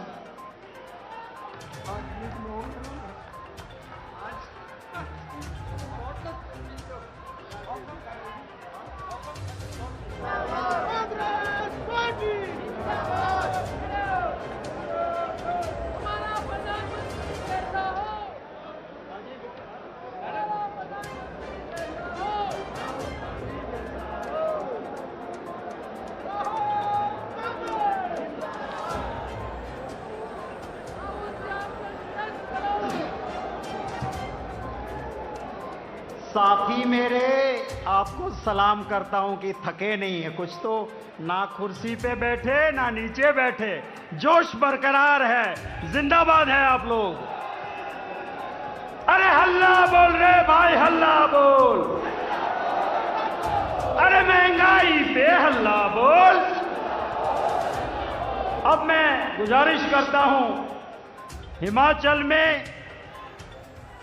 साथी मेरे, आपको सलाम करता हूं कि थके नहीं है कुछ, तो ना कुर्सी पे बैठे ना नीचे बैठे, जोश बरकरार है, जिंदाबाद है आप लोग। अरे हल्ला बोल रे भाई, हल्ला बोल। अरे महंगाई पे हल्ला बोल। अब मैं गुजारिश करता हूं, हिमाचल में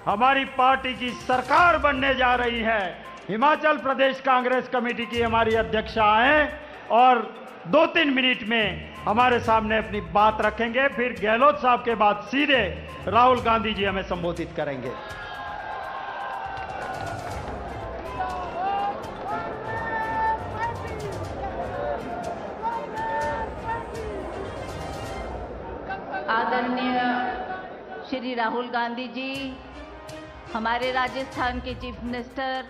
हमारी पार्टी की सरकार बनने जा रही है। हिमाचल प्रदेश कांग्रेस कमेटी की हमारी अध्यक्षा हैं और 2-3 मिनट में हमारे सामने अपनी बात रखेंगे। फिर गहलोत साहब के बाद सीधे राहुल गांधी जी हमें संबोधित करेंगे। माननीय श्री राहुल गांधी जी, हमारे राजस्थान के चीफ मिनिस्टर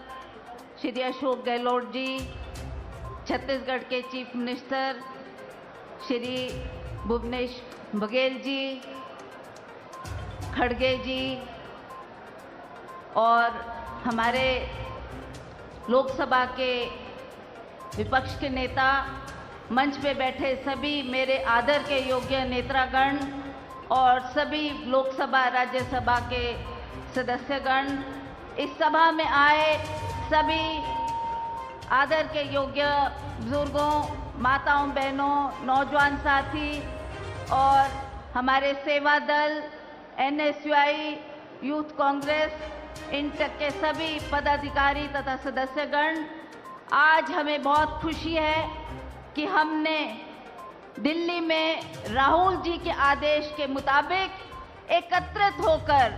श्री अशोक गहलोत जी, छत्तीसगढ़ के चीफ मिनिस्टर श्री भूपेश बघेल जी, खड़गे जी और हमारे लोकसभा के विपक्ष के नेता, मंच पे बैठे सभी मेरे आदर के योग्य नेतागण और सभी लोकसभा राज्यसभा के सदस्यगण, इस सभा में आए सभी आदर के योग्य बुजुर्गों, माताओं, बहनों, नौजवान साथी और हमारे सेवा दल, एनएसयूआई, यूथ कांग्रेस, इन तक के सभी पदाधिकारी तथा सदस्यगण, आज हमें बहुत खुशी है कि हमने दिल्ली में राहुल जी के आदेश के मुताबिक एकत्रित होकर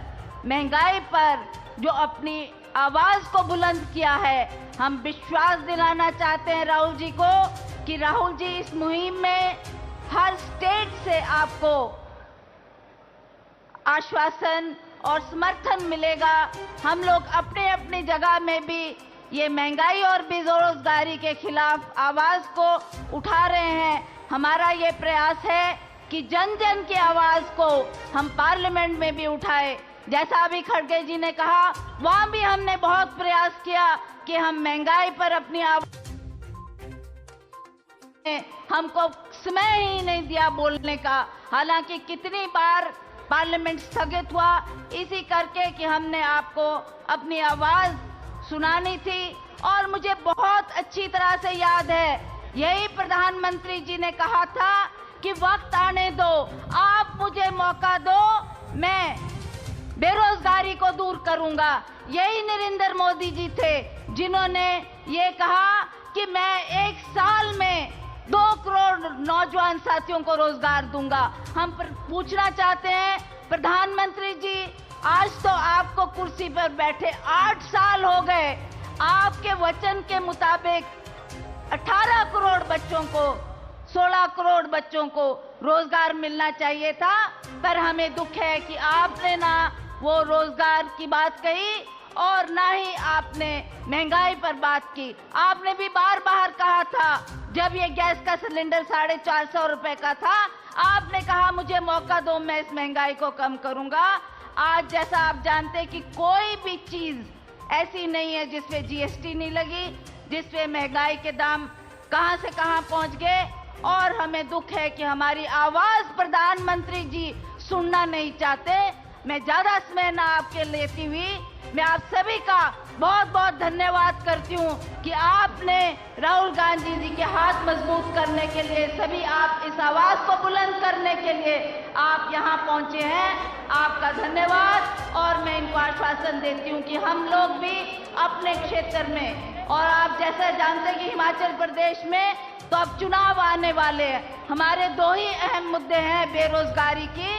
महंगाई पर जो अपनी आवाज को बुलंद किया है, हम विश्वास दिलाना चाहते हैं राहुल जी को कि राहुल जी इस मुहिम में हर स्टेट से आपको आश्वासन और समर्थन मिलेगा। हम लोग अपने अपनी जगह में भी ये महंगाई और बेरोजगारी के खिलाफ आवाज को उठा रहे हैं। हमारा ये प्रयास है कि जन जन की आवाज को हम पार्लियामेंट में भी उठाए। जैसा अभी खड़गे जी ने कहा, वहां भी हमने बहुत प्रयास किया कि हम महंगाई पर अपनी आवाज, हमको समय ही नहीं दिया बोलने का। हालांकि कितनी बार पार्लियामेंट स्थगित हुआ इसी करके कि हमने आपको अपनी आवाज सुनानी थी। और मुझे बहुत अच्छी तरह से याद है, यही प्रधानमंत्री जी ने कहा था कि वक्त आने दो, आप मुझे मौका दो, मैं बेरोजगारी को दूर करूंगा। यही नरेंद्र मोदी जी थे जिन्होंने ये कहा कि मैं 1 साल में 2 करोड़ नौजवान साथियों को रोजगार दूंगा। हम पूछना चाहते हैं प्रधानमंत्री जी, आज तो आपको कुर्सी पर बैठे 8 साल हो गए, आपके वचन के मुताबिक 18 करोड़ बच्चों को, 16 करोड़ बच्चों को रोजगार मिलना चाहिए था, पर हमें दुख है कि आपने ना वो रोजगार की बात कही और ना ही आपने महंगाई पर बात की। आपने भी बार बार कहा था, जब ये गैस का सिलेंडर 450 रुपए का था, आपने कहा मुझे मौका दो, मैं इस महंगाई को कम करूंगा। आज जैसा आप जानते हैं कि कोई भी चीज ऐसी नहीं है जिसपे जीएसटी नहीं लगी, जिसपे महंगाई के दाम कहां से कहां पहुंच गए। और हमें दुख है कि हमारी आवाज प्रधानमंत्री जी सुनना नहीं चाहते। मैं ज्यादा समय ना आपके लेती हुई, मैं आप सभी का बहुत बहुत धन्यवाद करती हूँ कि आपने राहुल गांधी जी के हाथ मजबूत करने के लिए, सभी आप इस आवाज को बुलंद करने के लिए आप यहाँ पहुंचे हैं। आपका धन्यवाद। और मैं इनको आश्वासन देती हूँ कि हम लोग भी अपने क्षेत्र में, और आप जैसे जानते हैं कि हिमाचल प्रदेश में तो अब चुनाव आने वाले हैं, हमारे 2 ही अहम मुद्दे हैं, बेरोजगारी की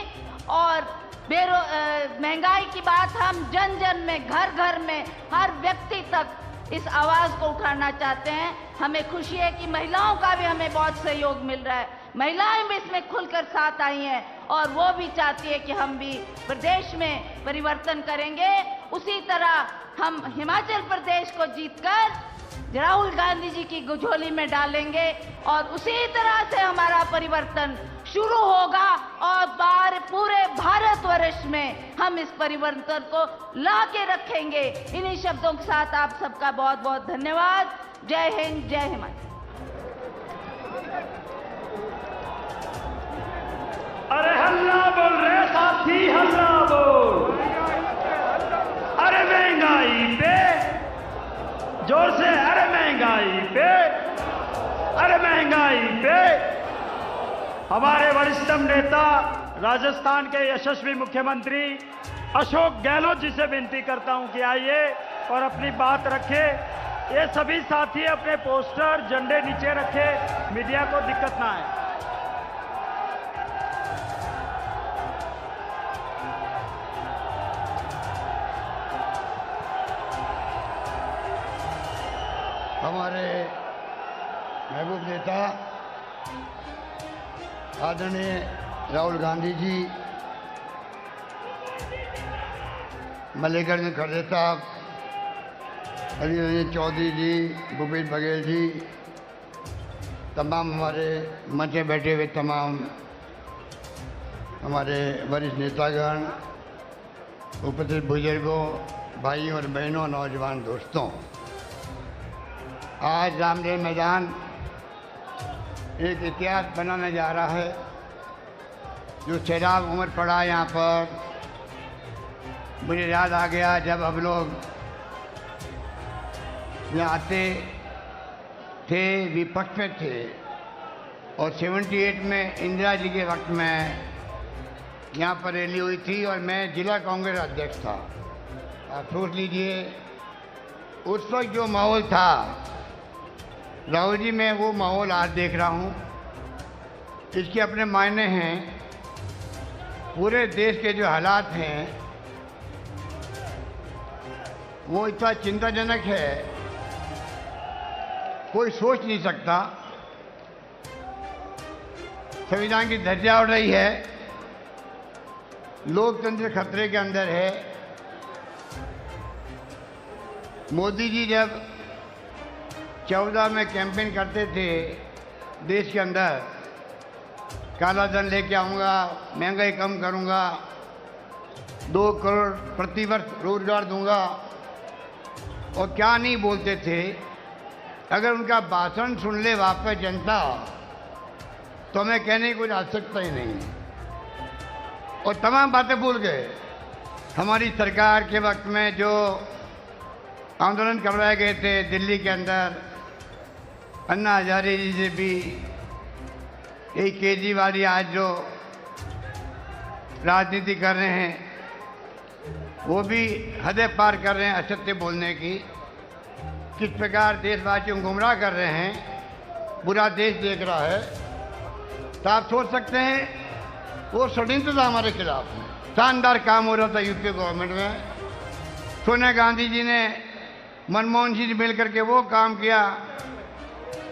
और महंगाई की बात। हम जन जन में, घर घर में, हर व्यक्ति तक इस आवाज को उठाना चाहते हैं। हमें खुशी है कि महिलाओं का भी हमें बहुत सहयोग मिल रहा है, महिलाएं भी इसमें खुलकर साथ आई हैं और वो भी चाहती है कि हम भी प्रदेश में परिवर्तन करेंगे। उसी तरह हम हिमाचल प्रदेश को जीतकर राहुल गांधी जी की झोली में डालेंगे और उसी तरह से हमारा परिवर्तन शुरू होगा और पूरे भारतवर्ष में हम इस परिवर्तन को ला के रखेंगे। इन्हीं शब्दों के साथ आप सबका बहुत बहुत धन्यवाद। जय हिंद, जय हिमाचल। अरे हल्ला बोल रहे साथी, हल्ला बोल। अरे महंगाई पे जोर से, अरे महंगाई पे, अरे महंगाई पे। हमारे वरिष्ठतम नेता, राजस्थान के यशस्वी मुख्यमंत्री अशोक गहलोत जी से विनती करता हूं कि आइए और अपनी बात रखे। ये सभी साथी अपने पोस्टर, झंडे नीचे रखे, मीडिया को दिक्कत ना आए। हमारे महबूब नेता आदरणीय राहुल गांधी जी मल्लिकार्जुन खड़गे साहब, अली रंजन चौधरी जी, भूपेश बघेल जी, तमाम हमारे मंच में बैठे हुए तमाम हमारे वरिष्ठ नेतागण, उपस्थित बुजुर्गों, भाइयों और बहनों, नौजवान दोस्तों, आज रामलीला मैदान एक इतिहास बनाने जा रहा है। जो सैलाब उमर पड़ा यहाँ पर, मुझे याद आ गया जब हम लोग यहाँ आते थे, विपक्ष में थे, और 78 में इंदिरा जी के वक्त में यहाँ पर रैली हुई थी और मैं जिला कांग्रेस अध्यक्ष था। आप सोच लीजिए उस वक्त जो माहौल था, राहुल जी मैं वो माहौल आज देख रहा हूँ, इसके अपने मायने हैं। पूरे देश के जो हालात हैं वो इतना चिंताजनक है, कोई सोच नहीं सकता। संविधान की धज्जियां उड़ रही है, लोकतंत्र खतरे के अंदर है। मोदी जी जब 14 में कैंपेन करते थे देश के अंदर, काला धन लेके आऊँगा, महंगाई कम करूँगा, 2 करोड़ प्रतिवर्ष रोजगार दूंगा, और क्या नहीं बोलते थे। अगर उनका भाषण सुन ले वापस जनता तो हमें कहने की कोई आवश्यकता ही नहीं, और तमाम बातें भूल गए। हमारी सरकार के वक्त में जो आंदोलन करवाए गए थे दिल्ली के अंदर, अन्ना हजारे जी से भी, यही केजरीवाल जी आज जो राजनीति कर रहे हैं वो भी हदें पार कर रहे हैं असत्य बोलने की। किस प्रकार देशवासियों को गुमराह कर रहे हैं, पूरा देश देख रहा है। तो आप सोच सकते हैं वो षड्यंत्र था हमारे खिलाफ। शानदार काम हो रहा था यूपी गवर्नमेंट में। सोनिया गांधी जी ने मनमोहन सिंह से मिल करके वो काम किया,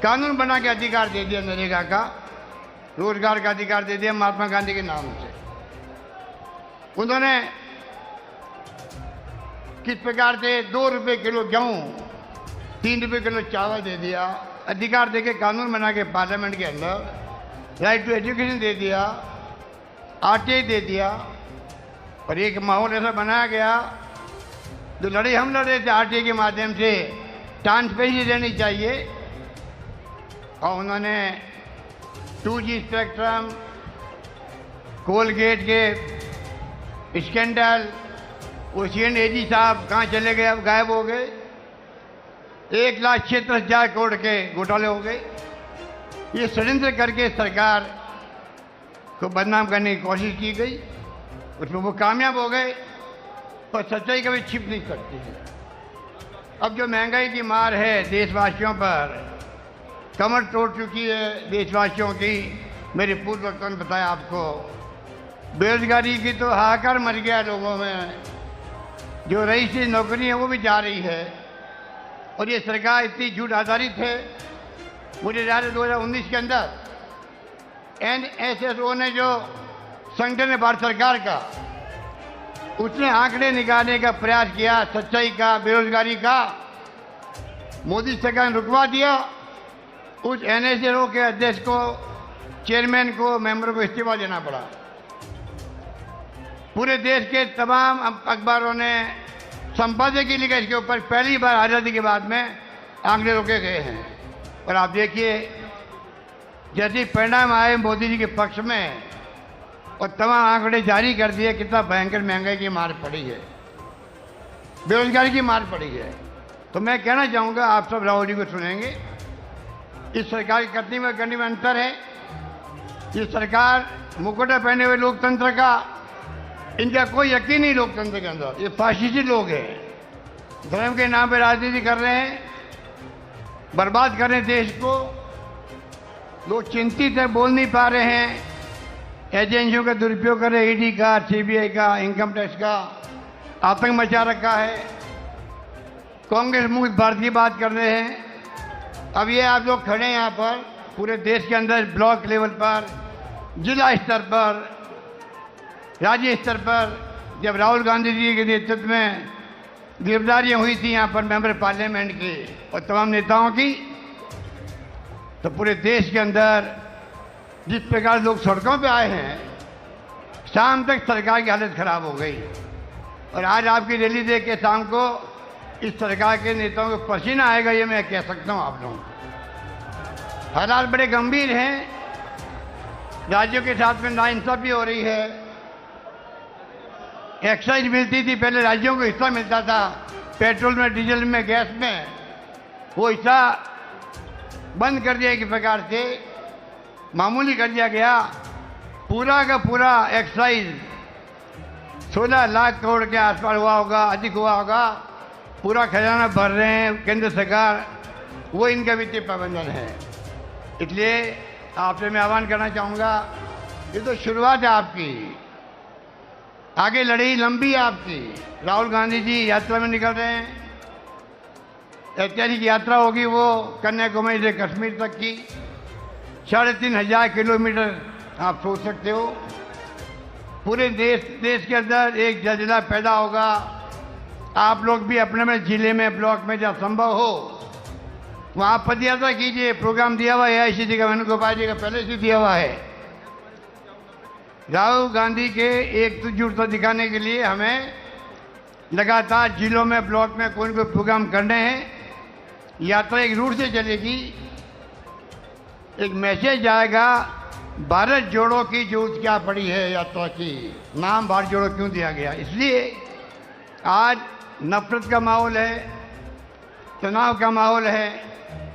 कानून बना के अधिकार दे दिया, नरेगा का, रोजगार का अधिकार दे दिया महात्मा गांधी के नाम से। उन्होंने किस प्रकार से 2 रुपये किलो गेहूँ, 3 रुपये किलो चावल दे दिया, अधिकार देके कानून बना के पार्लियामेंट के अंदर, राइट टू एजुकेशन दे दिया, आरटीआई दे दिया, और एक माहौल ऐसा बनाया गया। जो लड़ाई हम लड़े थे आरटीआई के माध्यम से, ट्रांसपेरेंसी रहनी चाहिए, और उन्होंने 2G स्पेक्ट्रम, कोलगेट के स्कैंडल, ओशियन एजी साहब कहाँ चले गए, अब गायब हो गए। 1,46,000 करोड़ के घोटाले हो गए। ये षड्यंत्र करके सरकार को बदनाम करने की कोशिश की गई, उसमें वो कामयाब हो गए, पर सच्चाई कभी छिप नहीं सकती है। अब जो महंगाई की मार है देशवासियों पर, कमर तोड़ चुकी है देशवासियों की। मेरे पूर्व वक्ता ने बताया आपको, बेरोजगारी की तो हाहाकार मच गया लोगों में। जो रईसी नौकरी है वो भी जा रही है, और ये सरकार इतनी झूठ आधारित है। मुझे याद है 2019 के अंदर NSSO ने जो संगठन है भारत सरकार का, उसने आंकड़े निकालने का प्रयास किया सच्चाई का, बेरोजगारी का। मोदी सरकार ने रुकवा दिया। उस NSSO के अध्यक्ष को, चेयरमैन को, मेंबर को इस्तीफा देना पड़ा। पूरे देश के तमाम अखबारों ने संपादकीय लिखा इसके ऊपर। पहली बार आज़ादी के बाद में आंकड़े रोके गए हैं, और आप देखिए जैसे परिणाम आए मोदी जी के पक्ष में, और तमाम आंकड़े जारी कर दिए, कितना भयंकर महंगाई की मार पड़ी है, बेरोजगारी की मार पड़ी है। तो मैं कहना चाहूँगा, आप सब राहुल जी को सुनेंगे, इस सरकार की करने में अंतर है। ये सरकार मुकुटा पहने हुए लोकतंत्र का, इनका कोई यकीन नहीं लोकतंत्र के अंदर। ये फाशिस्टी लोग हैं, धर्म के नाम पे राजनीति कर रहे हैं, बर्बाद कर रहे हैं देश को। लोग चिंतित है, बोल नहीं पा रहे हैं। एजेंसियों का दुरुपयोग कर रहे हैं, ईडी का, सीबीआई का, इनकम टैक्स का, आतंक मचा रखा है। कांग्रेस मुक्त भारत की बात कर रहे हैं। अब ये आप लोग खड़े हैं यहाँ पर, पूरे देश के अंदर ब्लॉक लेवल पर, जिला स्तर पर, राज्य स्तर पर जब राहुल गांधी जी के नेतृत्व में गिरफ्तारियां हुई थी यहाँ पर मेंबर पार्लियामेंट के और तमाम नेताओं की, तो पूरे देश के अंदर जिस प्रकार लोग सड़कों पे आए हैं, शाम तक सरकार की हालत खराब हो गई। और आज आपकी रैली देख के शाम को इस सरकार के नेताओं को पसीना आएगा, ये मैं कह सकता हूं आप लोगों को। हालात बड़े गंभीर हैं, राज्यों के साथ में नाइंसाफी हो रही है। एक्साइज मिलती थी, पहले राज्यों को हिस्सा मिलता था पेट्रोल में, डीजल में, गैस में, वो हिस्सा बंद कर दिया एक प्रकार से, मामूली कर दिया गया। पूरा का पूरा एक्साइज 16 लाख करोड़ के आसपास हुआ होगा, अधिक हुआ होगा। पूरा खजाना भर रहे हैं केंद्र सरकार, वो इनका वित्तीय प्रबंधन है। इसलिए आपसे मैं आह्वान करना चाहूँगा, ये तो शुरुआत है आपकी, आगे लड़ाई लंबी है आपकी। राहुल गांधी जी यात्रा में निकल रहे हैं, ऐतिहासिक यात्रा होगी वो कन्याकुमारी से कश्मीर तक की, 3500 किलोमीटर आप सोच सकते हो। पूरे देश के अंदर एक जलजिला पैदा होगा। आप लोग भी अपने में जिले में, ब्लॉक में जहाँ संभव हो वहाँ पदयात्रा कीजिए। प्रोग्राम दिया हुआ है आईसीसी का, वेणुगोपाल जी का पहले से दिया हुआ है। राहुल गांधी के एकजुटता दिखाने के लिए हमें लगातार जिलों में, ब्लॉक में कोई न कोई प्रोग्राम करने हैं। यात्रा एक रूट से चलेगी, एक मैसेज जाएगा, भारत जोड़ो की जरूरत क्या पड़ी है यात्रा की। नाम भारत जोड़ो क्यों दिया गया? इसलिए आज नफरत का माहौल है, तनाव का माहौल है,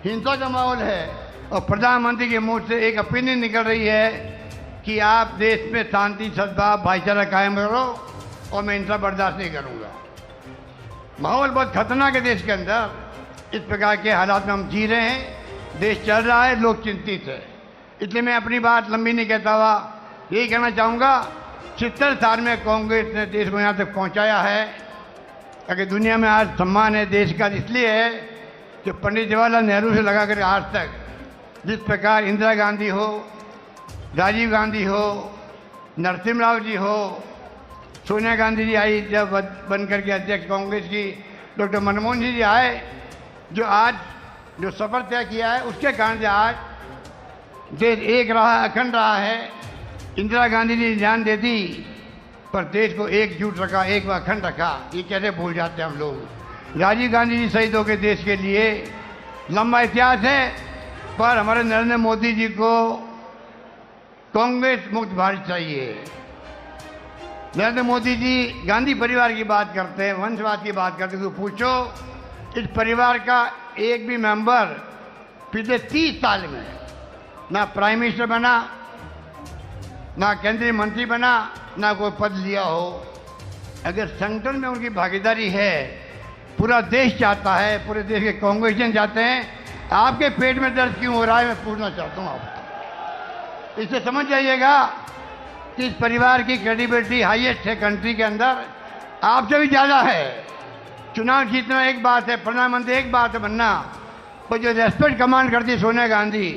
हिंसा का माहौल है, और प्रधानमंत्री के मुंह से एक ओपिनियन निकल रही है कि आप देश में शांति, सद्भाव, भाईचारा कायम करो और मैं इनका बर्दाश्त नहीं करूंगा। माहौल बहुत खतरनाक है देश के अंदर। इस प्रकार के हालात में हम जी रहे हैं, देश चल रहा है, लोग चिंतित है। इसलिए मैं अपनी बात लंबी नहीं कहता हुआ यही कहना चाहूँगा, 70 साल में कांग्रेस ने देश को यहाँ तक पहुँचाया है। अगर दुनिया में आज सम्मान है देश का, इसलिए है कि पंडित जवाहरलाल नेहरू से लगा कर आज तक जिस प्रकार इंदिरा गांधी हो, राजीव गांधी हो, नरसिम्हा राव जी हो, सोनिया गांधी जी आई जब बन करके अध्यक्ष कांग्रेस की, डॉक्टर मनमोहन जी जी आए, जो आज जो सफर तय किया है उसके कारण से आज देश एक रहा, अखंड रहा है। इंदिरा गांधी जी ने जान दे दी पर देश को एकजुट रखा, एक व अखंड रखा। ये कैसे भूल जाते हैं हम लोग। राजीव गांधी जी शहीद हो गए देश के लिए, लंबा इतिहास है। पर हमारे नरेंद्र मोदी जी को कांग्रेस मुक्त भारत चाहिए। नरेंद्र मोदी जी गांधी परिवार की बात करते हैं, वंशवाद की बात करते हैं, तो पूछो इस परिवार का एक भी मेंबर पिछले 30 साल में ना प्राइम मिनिस्टर बना, ना केंद्रीय मंत्री बना, ना कोई पद लिया हो। अगर संगठन में उनकी भागीदारी है, पूरा देश चाहता है, पूरे देश के कांग्रेसियन चाहते हैं, आपके पेट में दर्द क्यों हो रहा है मैं पूछना चाहता हूँ आपको। इससे समझ जाइएगा कि इस परिवार की क्रेडिबिलिटी हाईएस्ट है कंट्री के अंदर, आपसे भी ज़्यादा है। चुनाव जीतना एक बात है, प्रधानमंत्री एक बात है बनना, पर जो रेस्पेक्ट कमांड करती सोनिया गांधी,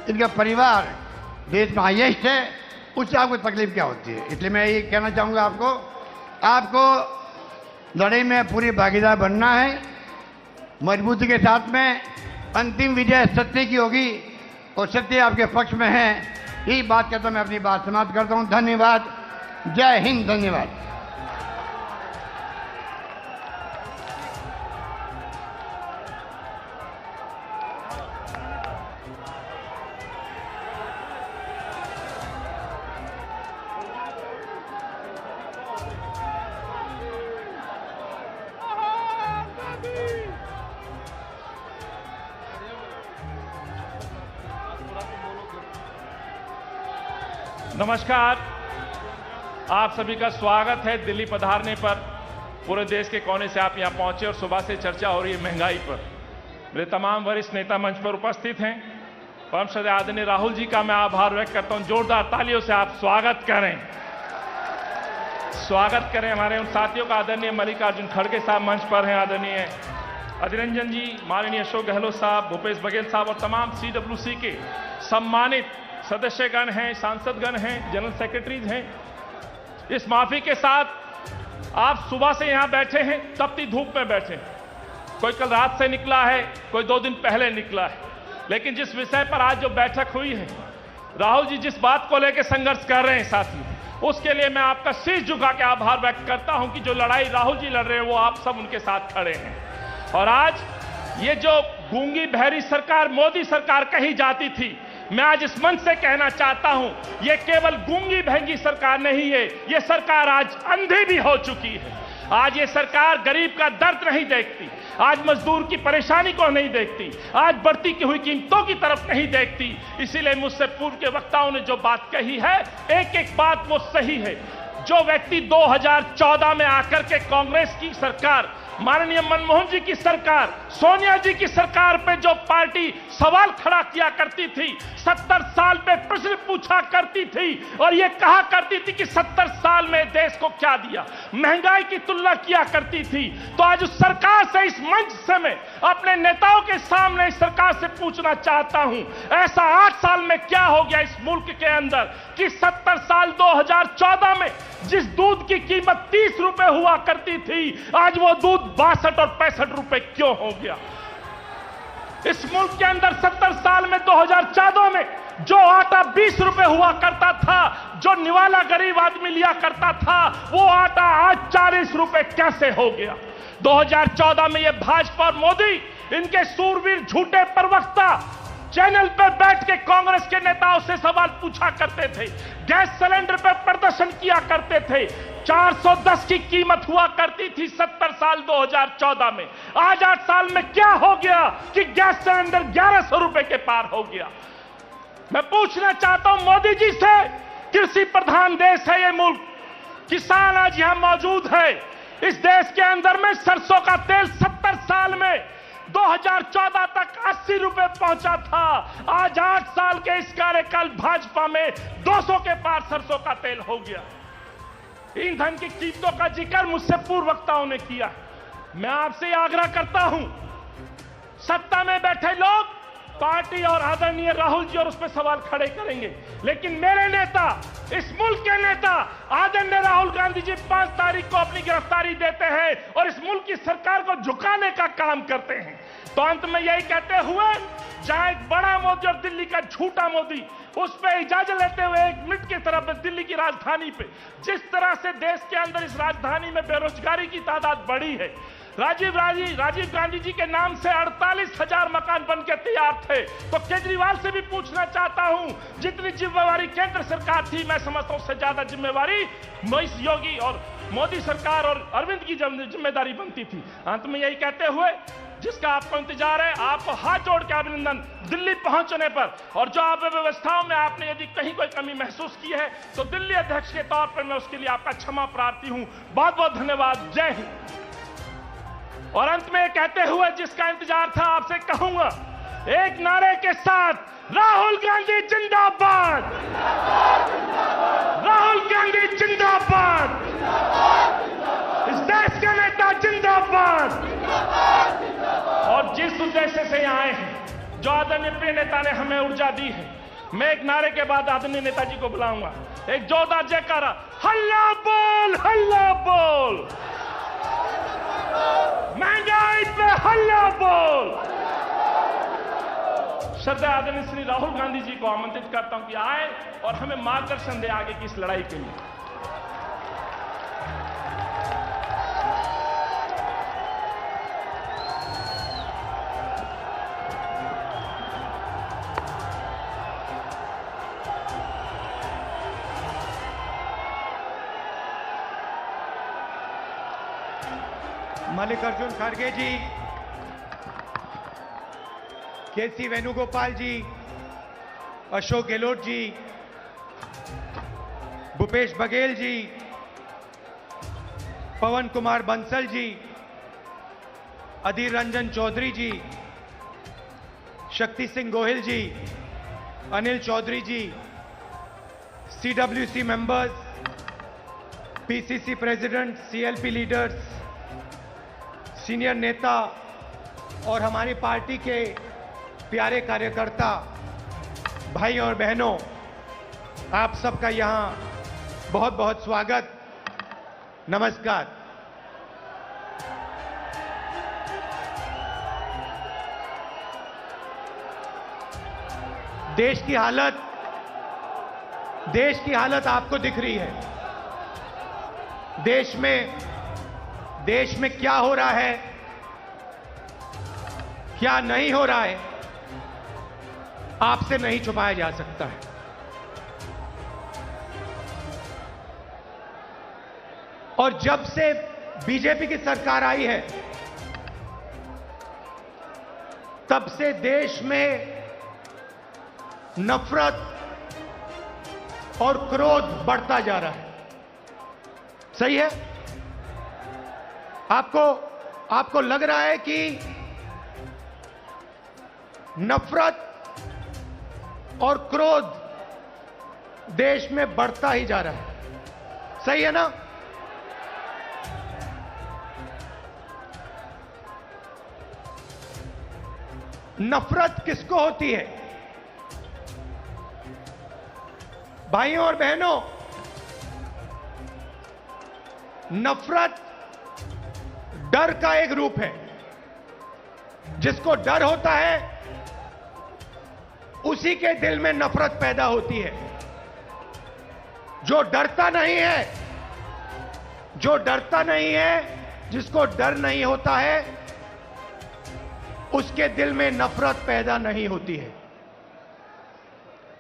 इनका परिवार देश में हाईएस्ट है, उससे आपको तकलीफ क्या होती है? इसलिए मैं ये कहना चाहूँगा आपको लड़ाई में पूरी भागीदार बनना है, मजबूती के साथ में। अंतिम विजय सत्य की होगी और सत्य आपके पक्ष में है। यही बात कहता मैं अपनी बात समाप्त करता हूँ। धन्यवाद। जय हिंद। धन्यवाद। नमस्कार, आप सभी का स्वागत है दिल्ली पधारने पर। पूरे देश के कोने से आप यहां पहुंचे और सुबह से चर्चा हो रही है महंगाई पर। मेरे तमाम वरिष्ठ नेता मंच पर उपस्थित हैं। परम श्रद्धेय आदरणीय राहुल जी का मैं आभार व्यक्त करता हूं। जोरदार तालियों से आप स्वागत करें हमारे उन साथियों का। आदरणीय मल्लिकार्जुन खड़गे साहब मंच पर हैं, आदरणीय अधीर रंजन जी, माननीय अशोक गहलोत साहब, भूपेश बघेल साहब और तमाम CWC के सम्मानित सदस्यगण हैं, सांसदगण हैं, जनरल सेक्रेटरीज हैं। इस माफी के साथ आप सुबह से यहां बैठे हैं, तपती धूप में बैठे हैं। कोई कल रात से निकला है, कोई 2 दिन पहले निकला है, लेकिन जिस विषय पर आज जो बैठक हुई है, राहुल जी जिस बात को लेकर संघर्ष कर रहे हैं साथी, उसके लिए मैं आपका शीश झुका के आभार व्यक्त करता हूं कि जो लड़ाई राहुल जी लड़ रहे हैं वो आप सब उनके साथ खड़े हैं। और आज ये जो गूंगी बहरी सरकार मोदी सरकार कही जाती थी, मैं आज इस मंच से कहना चाहता हूं, ये केवल गूंगी बहरी सरकार नहीं है, ये सरकार आज अंधी भी हो चुकी है। आज ये सरकार गरीब का दर्द नहीं देखती, आज मजदूर की परेशानी को नहीं देखती, आज बढ़ती हुई कीमतों की तरफ नहीं देखती। इसीलिए मुझसे पूर्व के वक्ताओं ने जो बात कही है, एक एक बात वो सही है। जो व्यक्ति 2014 में आकर के कांग्रेस की सरकार, माननीय मनमोहन जी की सरकार, सोनिया जी की सरकार पे जो पार्टी सवाल खड़ा किया करती थी, 70 साल पे प्रश्न पूछा करती थी और ये कहा करती थी कि 70 साल में देश को क्या दिया, महंगाई की तुलना किया करती थी, तो आज उस सरकार से, इस मंच से मैं अपने नेताओं के सामने इस सरकार से पूछना चाहता हूं, ऐसा 8 साल में क्या हो गया इस मुल्क के अंदर कि 70 साल 2014 में जिस दूध की कीमत 30 रुपए हुआ करती थी, आज वो दूध 62 और 65 रुपए क्यों हो गया? इस मुल्क के अंदर 70 साल में 2014 में जो आटा 20 रुपए हुआ करता था, जो निवाला गरीब आदमी लिया करता था, वो आटा आज 40 रुपए कैसे हो गया? 2014 में ये भाजपा और मोदी, इनके सूरवीर झूठे प्रवक्ता चैनल पर बैठ के कांग्रेस के नेताओं से सवाल पूछा करते थे, गैस सिलेंडर पर प्रदर्शन किया करते थे। 410 की कीमत हुआ करती थी 70 साल 2014 में, आज 8 साल में क्या हो गया कि गैस सिलेंडर 1100 रुपए के पार हो गया? मैं पूछना चाहता हूं मोदी जी से, कृषि प्रधान देश है ये मुल्क, किसान आज यहां मौजूद है, इस देश के अंदर में सरसों का तेल 70 साल में 2014 तक 80 रुपए पहुंचा था, आज 8 साल के इस कार्यकाल भाजपा में 200 के पार सरसों का तेल हो गया। ईंधन की कीमतों का जिक्र मुझसे पूर्व वक्ताओं ने किया। मैं आपसे आग्रह करता हूं, सत्ता में बैठे लोग पार्टी और आदरणीय राहुल जी और उस पर सवाल खड़े करेंगे, लेकिन मेरे नेता, इस मुल्क के नेता आदरणीय राहुल गांधी जी 5 तारीख को अपनी गिरफ्तारी देते हैं और इस मुल्क की सरकार को झुकाने का काम करते हैं। तो अंत में यही कहते हुए, जहां एक बड़ा मोदी और दिल्ली का झूठा मोदी, उस पर इजाजत लेते हुए 1 मिनट की तरफ दिल्ली की राजधानी पे जिस तरह से देश के अंदर इस राजधानी में बेरोजगारी की तादाद बढ़ी है, राजीव गांधी जी के नाम से 48,000 मकान बन के तैयार थे, तो केजरीवाल से भी पूछना चाहता हूं, जितनी जिम्मेवारी केंद्र सरकार थी, मैं समझता हूं उससे ज्यादा जिम्मेवारी मोदी योगी और मोदी सरकार और अरविंद की जिम्मेदारी बनती थी। अंत में यही कहते हुए, जिसका आपको इंतजार है, आपको हाथ जोड़ के अभिनंदन दिल्ली पहुंचने पर, और जो आप व्यवस्थाओं में आपने यदि कहीं कोई कमी महसूस की है तो दिल्ली अध्यक्ष के तौर पर मैं उसके लिए आपका क्षमा प्रार्थी हूं। बहुत बहुत धन्यवाद। जय हिंद। और अंत में कहते हुए, जिसका इंतजार था, आपसे कहूंगा एक नारे के साथ, राहुल गांधी जिंदाबाद, राहुल गांधी जिंदाबाद, इस देश के नेता जिंदाबाद। और जिस उद्देश्य से यहाँ आए हैं, जो आदरणीय प्रिय नेता ने हमें ऊर्जा दी है, मैं एक नारे के बाद आदरणीय नेताजी को बुलाऊंगा, एक जोरदार जयकारा, हल्ला बोल, हल्ला बोल, महंगाई पे हल्ला बोल। श्रद्धा आदरणीय श्री राहुल गांधी जी को आमंत्रित करता हूं कि आए और हमें मार्गदर्शन दे आगे की इस लड़ाई के लिए। मल्लिकार्जुन खड़गे जी, केसी वेणुगोपाल जी, अशोक गहलोत जी, भूपेश बघेल जी, पवन कुमार बंसल जी, अधीर रंजन चौधरी जी, शक्ति सिंह गोहिल जी, अनिल चौधरी जी, CWC members, PCC president, CLP leaders, senior नेता और हमारी पार्टी के प्यारे कार्यकर्ता भाई और बहनों, आप सबका यहाँ बहुत बहुत स्वागत। नमस्कार। देश की हालत आपको दिख रही है। देश में क्या हो रहा है, क्या नहीं हो रहा है, आपसे नहीं छुपाया जा सकता है। और जब से बीजेपी की सरकार आई है, तब से देश में नफरत और क्रोध बढ़ता जा रहा है। सही है? आपको लग रहा है कि नफरत और क्रोध देश में बढ़ता ही जा रहा है। सही है ना? नफरत किसको होती है? भाइयों और बहनों, नफरत डर का एक रूप है। जिसको डर होता है उसी के दिल में नफरत पैदा होती है। जो डरता नहीं है, जिसको डर नहीं होता है, उसके दिल में नफरत पैदा नहीं होती है।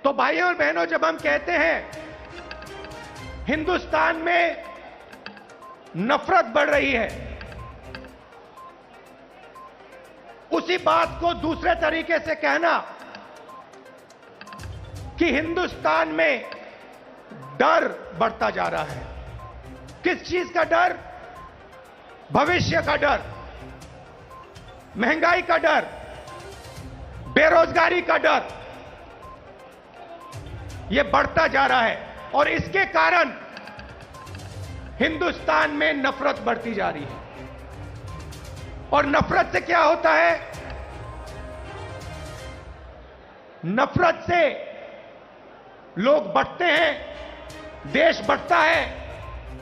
तो भाइयों और बहनों, जब हम कहते हैं हिंदुस्तान में नफरत बढ़ रही है, उसी बात को दूसरे तरीके से कहना कि हिंदुस्तान में डर बढ़ता जा रहा है। किस चीज का डर? भविष्य का डर, महंगाई का डर, बेरोजगारी का डर, यह बढ़ता जा रहा है। और इसके कारण हिंदुस्तान में नफरत बढ़ती जा रही है। और नफरत से क्या होता है? नफरत से लोग बढ़ते हैं, देश बढ़ता है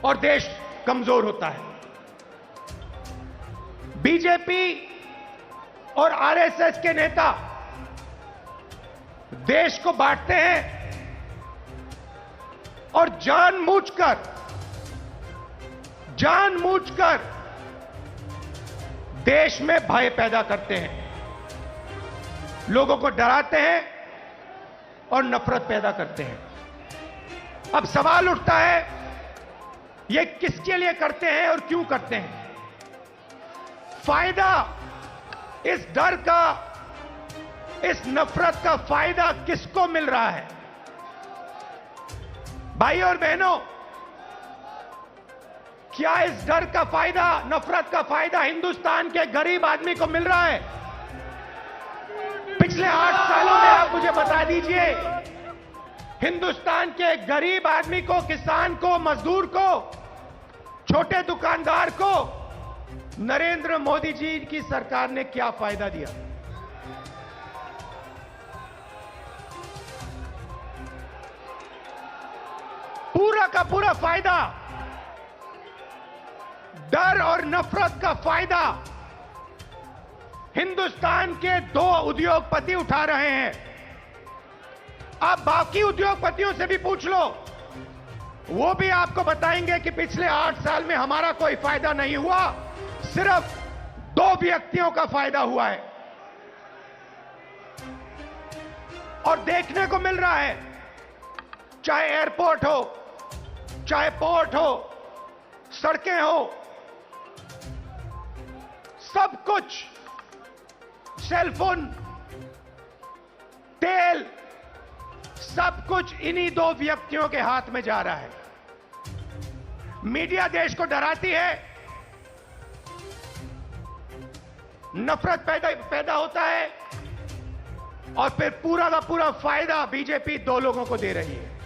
और देश कमजोर होता है। बीजेपी और आरएसएस के नेता देश को बांटते हैं और जानबूझकर देश में भय पैदा करते हैं, लोगों को डराते हैं और नफरत पैदा करते हैं। अब सवाल उठता है, ये किसके लिए करते हैं और क्यों करते हैं? फायदा इस डर का, इस नफरत का फायदा किसको मिल रहा है? भाइयों और बहनों, क्या इस डर का फायदा, नफरत का फायदा हिंदुस्तान के गरीब आदमी को मिल रहा है? पिछले 8 सालों में आप मुझे बता दीजिए, हिंदुस्तान के गरीब आदमी को, किसान को, मजदूर को, छोटे दुकानदार को नरेंद्र मोदी जी की सरकार ने क्या फायदा दिया? पूरा का पूरा फायदा, डर और नफरत का फायदा हिंदुस्तान के 2 उद्योगपति उठा रहे हैं। आप बाकी उद्योगपतियों से भी पूछ लो, वो भी आपको बताएंगे कि पिछले 8 साल में हमारा कोई फायदा नहीं हुआ, सिर्फ 2 व्यक्तियों का फायदा हुआ है। और देखने को मिल रहा है, चाहे एयरपोर्ट हो, चाहे पोर्ट हो, सड़कें हो, सब कुछ, सेलफोन, तेल, सब कुछ इन्हीं 2 व्यक्तियों के हाथ में जा रहा है। मीडिया देश को डराती है, नफरत पैदा होता है और फिर पूरा का पूरा फायदा बीजेपी 2 लोगों को दे रही है।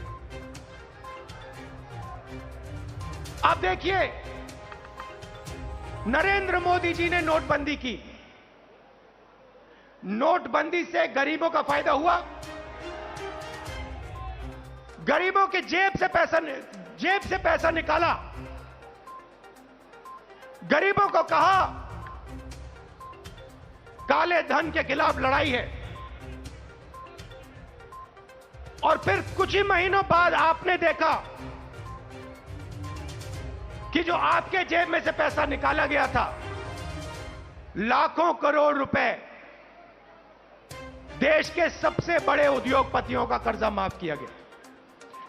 आप देखिए, नरेंद्र मोदी जी ने नोटबंदी की। नोटबंदी से गरीबों का फायदा हुआ? गरीबों के जेब से पैसा निकाला गरीबों को कहा काले धन के खिलाफ लड़ाई है, और फिर कुछ ही महीनों बाद आपने देखा कि जो आपके जेब में से पैसा निकाला गया था, लाखों करोड़ रुपए, देश के सबसे बड़े उद्योगपतियों का कर्जा माफ किया गया।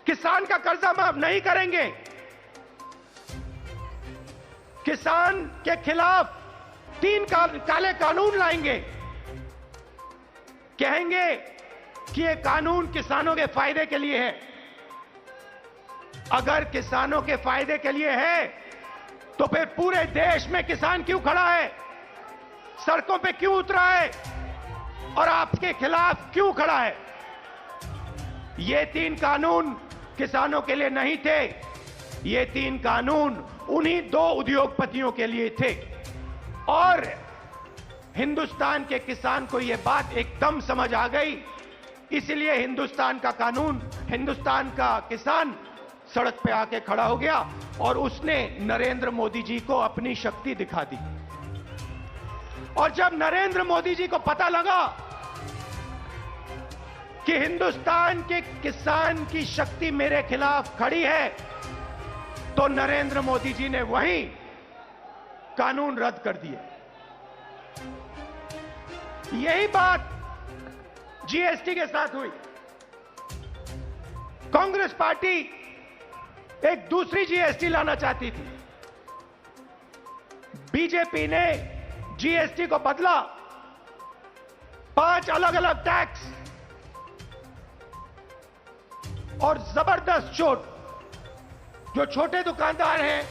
किसान का कर्जा माफ नहीं करेंगे, किसान के खिलाफ 3 काले कानून लाएंगे, कहेंगे कि ये कानून किसानों के फायदे के लिए है। अगर किसानों के फायदे के लिए है तो फिर पूरे देश में किसान क्यों खड़ा है, सड़कों पे क्यों उतरा है और आपके खिलाफ क्यों खड़ा है? ये 3 कानून किसानों के लिए नहीं थे, ये 3 कानून उन्हीं 2 उद्योगपतियों के लिए थे। और हिंदुस्तान के किसान को यह बात एकदम समझ आ गई, इसलिए हिंदुस्तान का कानून, हिंदुस्तान का किसान सड़क पे आके खड़ा हो गया और उसने नरेंद्र मोदी जी को अपनी शक्ति दिखा दी। और जब नरेंद्र मोदी जी को पता लगा कि हिंदुस्तान के किसान की शक्ति मेरे खिलाफ खड़ी है, तो नरेंद्र मोदी जी ने वहीं कानून रद्द कर दिए। यही बात जीएसटी के साथ हुई। कांग्रेस पार्टी एक दूसरी जीएसटी लाना चाहती थी, बीजेपी ने जीएसटी को बदला, 5 अलग अलग टैक्स और जबरदस्त चोट। जो छोटे दुकानदार हैं,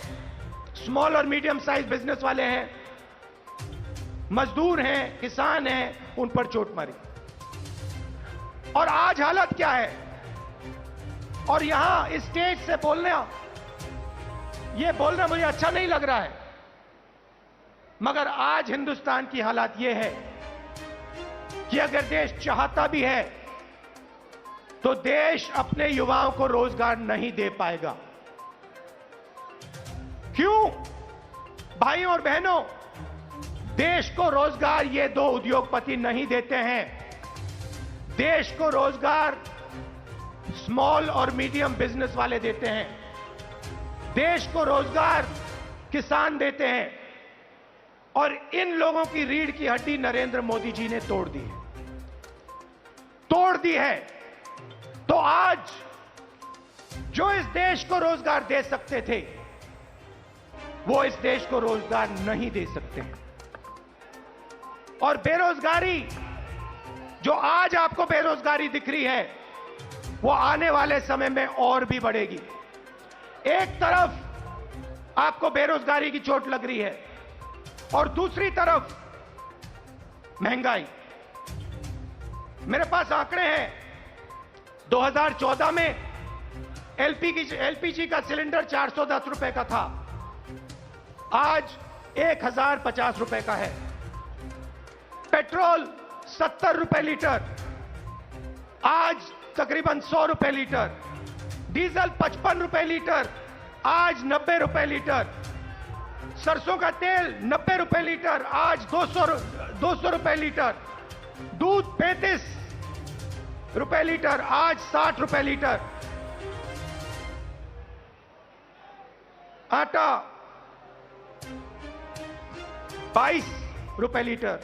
स्मॉल और मीडियम साइज बिजनेस वाले हैं, मजदूर हैं, किसान हैं, उन पर चोट मारी। और आज हालत क्या है? और यहां स्टेज से ये बोलना मुझे अच्छा नहीं लग रहा है, मगर आज हिंदुस्तान की हालत यह है कि अगर देश चाहता भी है तो देश अपने युवाओं को रोजगार नहीं दे पाएगा। क्यों? भाइयों और बहनों, देश को रोजगार ये 2 उद्योगपति नहीं देते हैं। देश को रोजगार स्मॉल और मीडियम बिजनेस वाले देते हैं, देश को रोजगार किसान देते हैं, और इन लोगों की रीढ़ की हड्डी नरेंद्र मोदी जी ने तोड़ दी है। तो आज जो इस देश को रोजगार दे सकते थे, वो इस देश को रोजगार नहीं दे सकते। और बेरोजगारी, जो आज आपको बेरोजगारी दिख रही है, वो आने वाले समय में और भी बढ़ेगी। एक तरफ आपको बेरोजगारी की चोट लग रही है और दूसरी तरफ महंगाई। मेरे पास आंकड़े हैं, 2014 में एलपीजी का सिलेंडर 410 रुपए का था, आज 1050 रुपए का है। पेट्रोल 70 रुपए लीटर, आज तकरीबन 100 रुपए लीटर। डीजल 55 रुपए लीटर, आज 90 रुपए लीटर। सरसों का तेल 90 रुपए लीटर, आज 200 रुपए लीटर। दूध 35 रुपए लीटर, आज 60 रुपए लीटर। आटा 22 रुपए लीटर,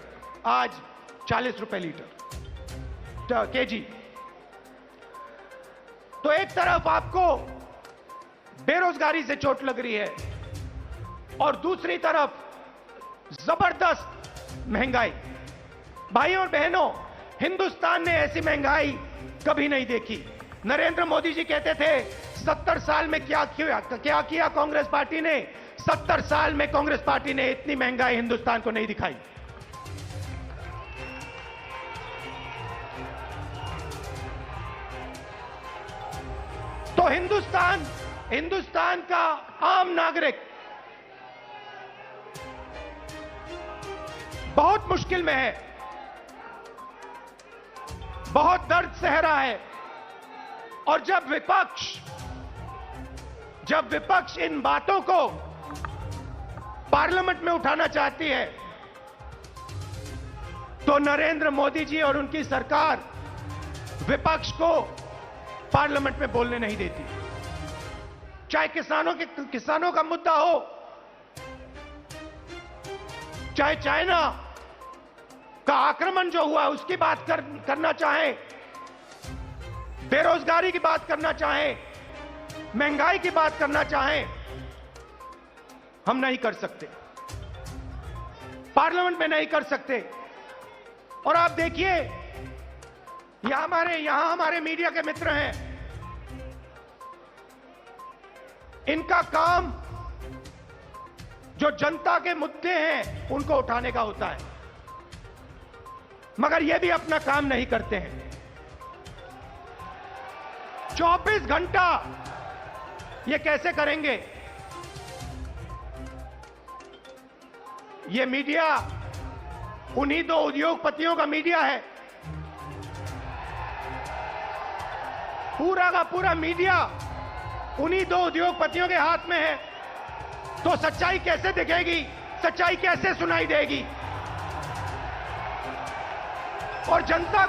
आज 40 रुपए लीटर केजी। तो एक तरफ आपको बेरोजगारी से चोट लग रही है और दूसरी तरफ जबरदस्त महंगाई। भाइयों और बहनों, हिंदुस्तान ने ऐसी महंगाई कभी नहीं देखी। नरेंद्र मोदी जी कहते थे 70 साल में क्या किया कांग्रेस पार्टी ने। 70 साल में कांग्रेस पार्टी ने इतनी महंगाई हिंदुस्तान को नहीं दिखाई। तो हिंदुस्तान का आम नागरिक बहुत मुश्किल में है, बहुत दर्द सह रहा है। और जब विपक्ष इन बातों को पार्लियामेंट में उठाना चाहती है तो नरेंद्र मोदी जी और उनकी सरकार विपक्ष को पार्लियामेंट में बोलने नहीं देती। चाहे किसानों का मुद्दा हो, चाहे चाइना का आक्रमण जो हुआ उसकी बात करना चाहे, बेरोजगारी की बात करना चाहे, महंगाई की बात करना चाहे, हम नहीं कर सकते, पार्लियामेंट में नहीं कर सकते। और आप देखिए यहां हमारे मीडिया के मित्र हैं, इनका काम जो जनता के मुद्दे हैं उनको उठाने का होता है, मगर ये भी अपना काम नहीं करते हैं। 24 घंटा ये कैसे करेंगे? ये मीडिया उन्हीं दो उद्योगपतियों का मीडिया है, पूरा का पूरा मीडिया उन्हीं दो उद्योगपतियों के हाथ में है। तो सच्चाई कैसे दिखेगी, सच्चाई कैसे सुनाई देगी? और जनता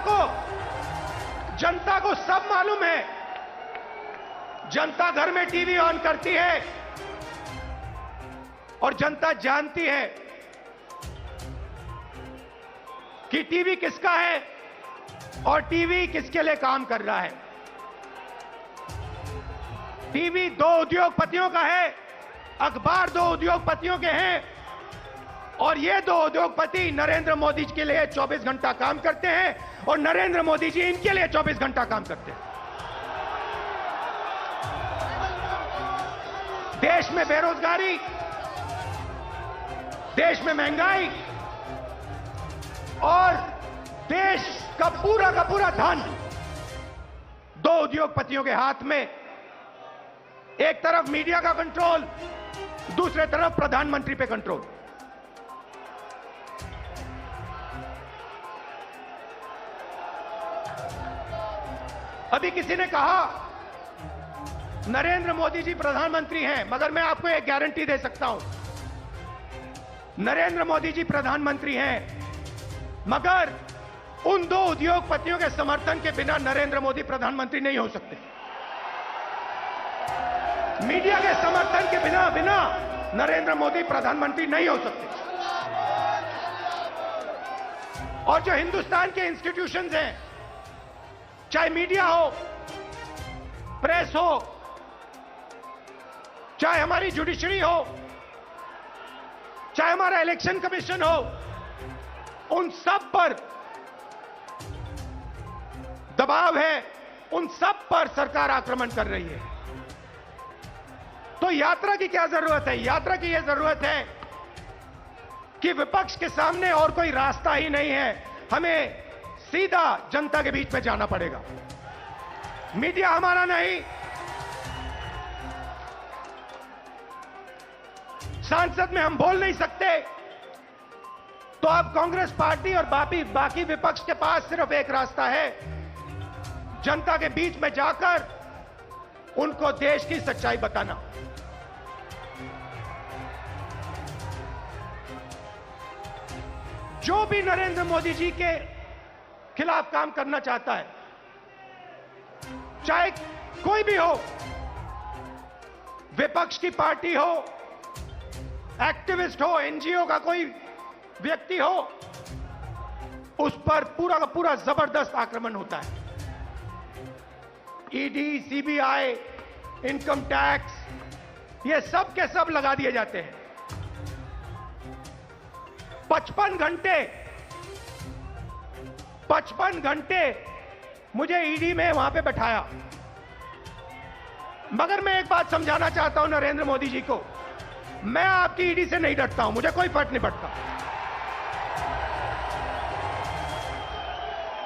को सब मालूम है। जनता घर में टीवी ऑन करती है और जनता जानती है कि टीवी किसका है और टीवी किसके लिए काम कर रहा है। टीवी दो उद्योगपतियों का है, अखबार दो उद्योगपतियों के हैं, और ये दो उद्योगपति नरेंद्र मोदी जी के लिए 24 घंटा काम करते हैं और नरेंद्र मोदी जी इनके लिए 24 घंटा काम करते हैं। देश में बेरोजगारी, देश में महंगाई और देश का पूरा धन दो उद्योगपतियों के हाथ में। एक तरफ मीडिया का कंट्रोल, दूसरे तरफ प्रधानमंत्री पे कंट्रोल। अभी किसी ने कहा नरेंद्र मोदी जी प्रधानमंत्री हैं, मगर मैं आपको एक गारंटी दे सकता हूं, नरेंद्र मोदी जी प्रधानमंत्री हैं, मगर उन दो उद्योगपतियों के समर्थन के बिना नरेंद्र मोदी प्रधानमंत्री नहीं हो सकते। मीडिया के समर्थन के बिना नरेंद्र मोदी प्रधानमंत्री नहीं हो सकते। और जो हिंदुस्तान के इंस्टीट्यूशंस हैं, चाहे मीडिया हो, प्रेस हो, चाहे हमारी जुडिशरी हो, चाहे हमारा इलेक्शन कमीशन हो, उन सब पर दबाव है, उन सब पर सरकार आक्रमण कर रही है। तो यात्रा की क्या जरूरत है? यात्रा की यह जरूरत है कि विपक्ष के सामने और कोई रास्ता ही नहीं है, हमें सीधा जनता के बीच में जाना पड़ेगा। मीडिया हमारा नहीं, संसद में हम बोल नहीं सकते, तो अब कांग्रेस पार्टी और बाकी विपक्ष के पास सिर्फ एक रास्ता है, जनता के बीच में जाकर उनको देश की सच्चाई बताना। जो भी नरेंद्र मोदी जी के खिलाफ काम करना चाहता है, चाहे कोई भी हो, विपक्ष की पार्टी हो, एक्टिविस्ट हो, एनजीओ का कोई व्यक्ति हो, उस पर पूरा का पूरा जबरदस्त आक्रमण होता है। ईडी, सीबीआई, इनकम टैक्स, ये सब के सब लगा दिए जाते हैं। 55 घंटे मुझे ईडी में वहां पे बैठाया। मगर मैं एक बात समझाना चाहता हूं नरेंद्र मोदी जी को, मैं आपकी ईडी से नहीं डरता हूं, मुझे कोई फर्क नहीं पड़ता।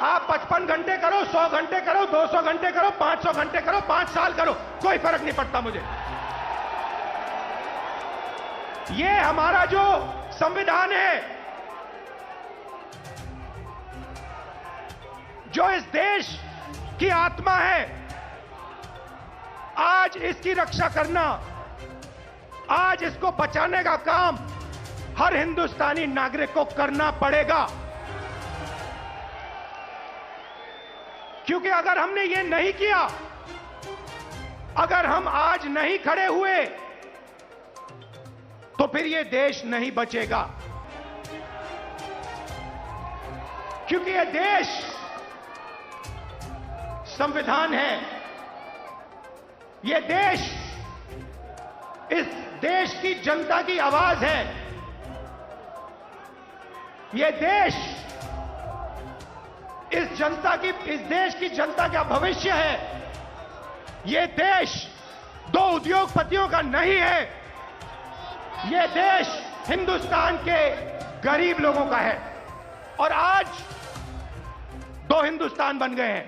आप 55 घंटे करो, 100 घंटे करो, 200 घंटे करो, 500 घंटे करो, 5 साल करो, कोई फर्क नहीं पड़ता मुझे। ये हमारा जो संविधान है, जो इस देश की आत्मा है, आज इसकी रक्षा करना, आज इसको बचाने का काम हर हिंदुस्तानी नागरिक को करना पड़ेगा। क्योंकि अगर हमने ये नहीं किया, अगर हम आज नहीं खड़े हुए, तो फिर ये देश नहीं बचेगा। क्योंकि ये देश संविधान है, ये देश इस देश की जनता की आवाज है, ये देश इस देश की जनता का भविष्य है। ये देश दो उद्योगपतियों का नहीं है, ये देश हिंदुस्तान के गरीब लोगों का है। और आज दो हिंदुस्तान बन गए हैं,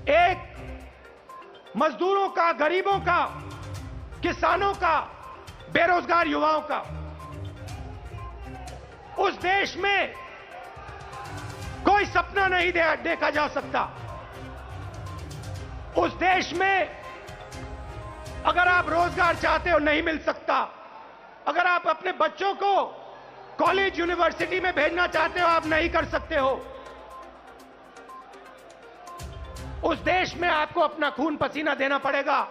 एक मजदूरों का, गरीबों का, किसानों का, बेरोजगार युवाओं का। उस देश में कोई सपना नहीं देखा जा सकता। उस देश में अगर आप रोजगार चाहते हो नहीं मिल सकता, अगर आप अपने बच्चों को कॉलेज यूनिवर्सिटी में भेजना चाहते हो आप नहीं कर सकते हो। उस देश में आपको अपना खून पसीना देना पड़ेगा,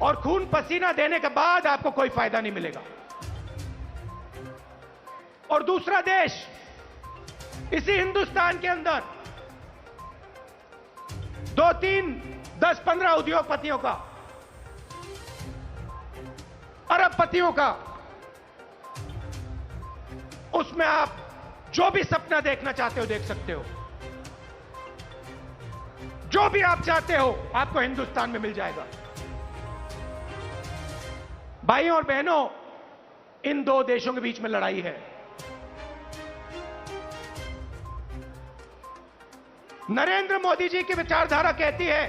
और खून पसीना देने के बाद आपको कोई फायदा नहीं मिलेगा। और दूसरा देश, इसी हिंदुस्तान के अंदर 2, 3, 10, 15 उद्योगपतियों का, अरबपतियों का, उसमें आप जो भी सपना देखना चाहते हो देख सकते हो। जो भी आप चाहते हो आपको हिंदुस्तान में मिल जाएगा। भाइयों और बहनों, इन दो देशों के बीच में लड़ाई है। नरेंद्र मोदी जी की विचारधारा कहती है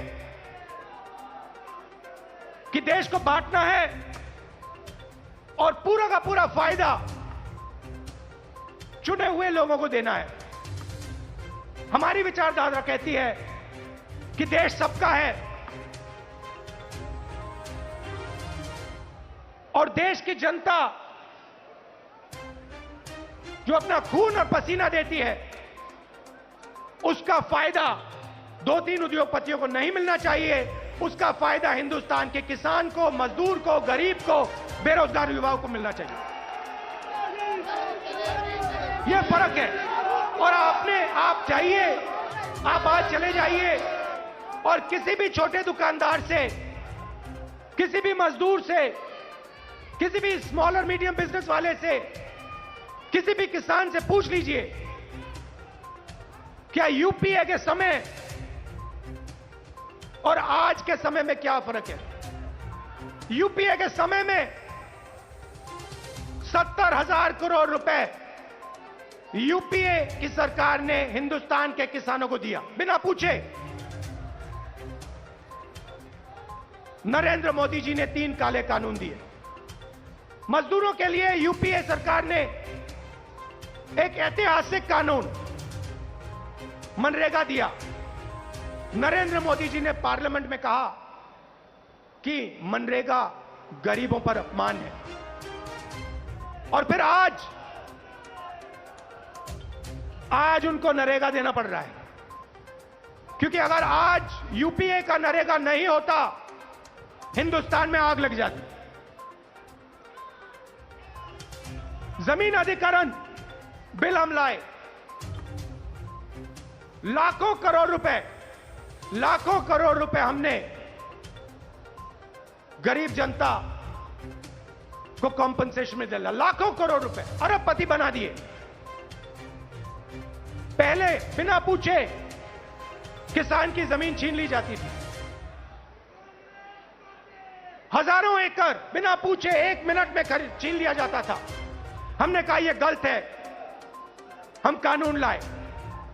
कि देश को बांटना है और पूरा का पूरा फायदा चुने हुए लोगों को देना है। हमारी विचारधारा कहती है कि देश सबका है और देश की जनता जो अपना खून और पसीना देती है, उसका फायदा 2-3 उद्योगपतियों को नहीं मिलना चाहिए। उसका फायदा हिंदुस्तान के किसान को, मजदूर को, गरीब को, बेरोजगार युवाओं को मिलना चाहिए। यह फर्क है। और आप चाहिए, आप आज चले जाइए और किसी भी छोटे दुकानदार से, किसी भी मजदूर से, किसी भी स्मॉल और मीडियम बिजनेस वाले से, किसी भी किसान से पूछ लीजिए, क्या यूपीए के समय और आज के समय में क्या फर्क है? यूपीए के समय में 70,000 करोड़ रुपए यूपीए की सरकार ने हिंदुस्तान के किसानों को दिया बिना पूछे। नरेंद्र मोदी जी ने 3 काले कानून दिए। मजदूरों के लिए यूपीए सरकार ने एक ऐतिहासिक कानून मनरेगा दिया। नरेंद्र मोदी जी ने पार्लियामेंट में कहा कि मनरेगा गरीबों पर अपमान है। और फिर आज उनको नरेगा देना पड़ रहा है, क्योंकि अगर आज यूपीए का नरेगा नहीं होता, हिंदुस्तान में आग लग जाती। जमीन अधिग्रहण बिल हम लाए, लाखों करोड़ रुपए हमने गरीब जनता को कॉम्पनसेशन में दिला। लाखों करोड़ रुपए, अरबपति बना दिए। पहले बिना पूछे किसान की जमीन छीन ली जाती थी। हजारों एकड़ बिना पूछे 1 मिनट में छीन लिया जाता था। हमने कहा यह गलत है, हम कानून लाए।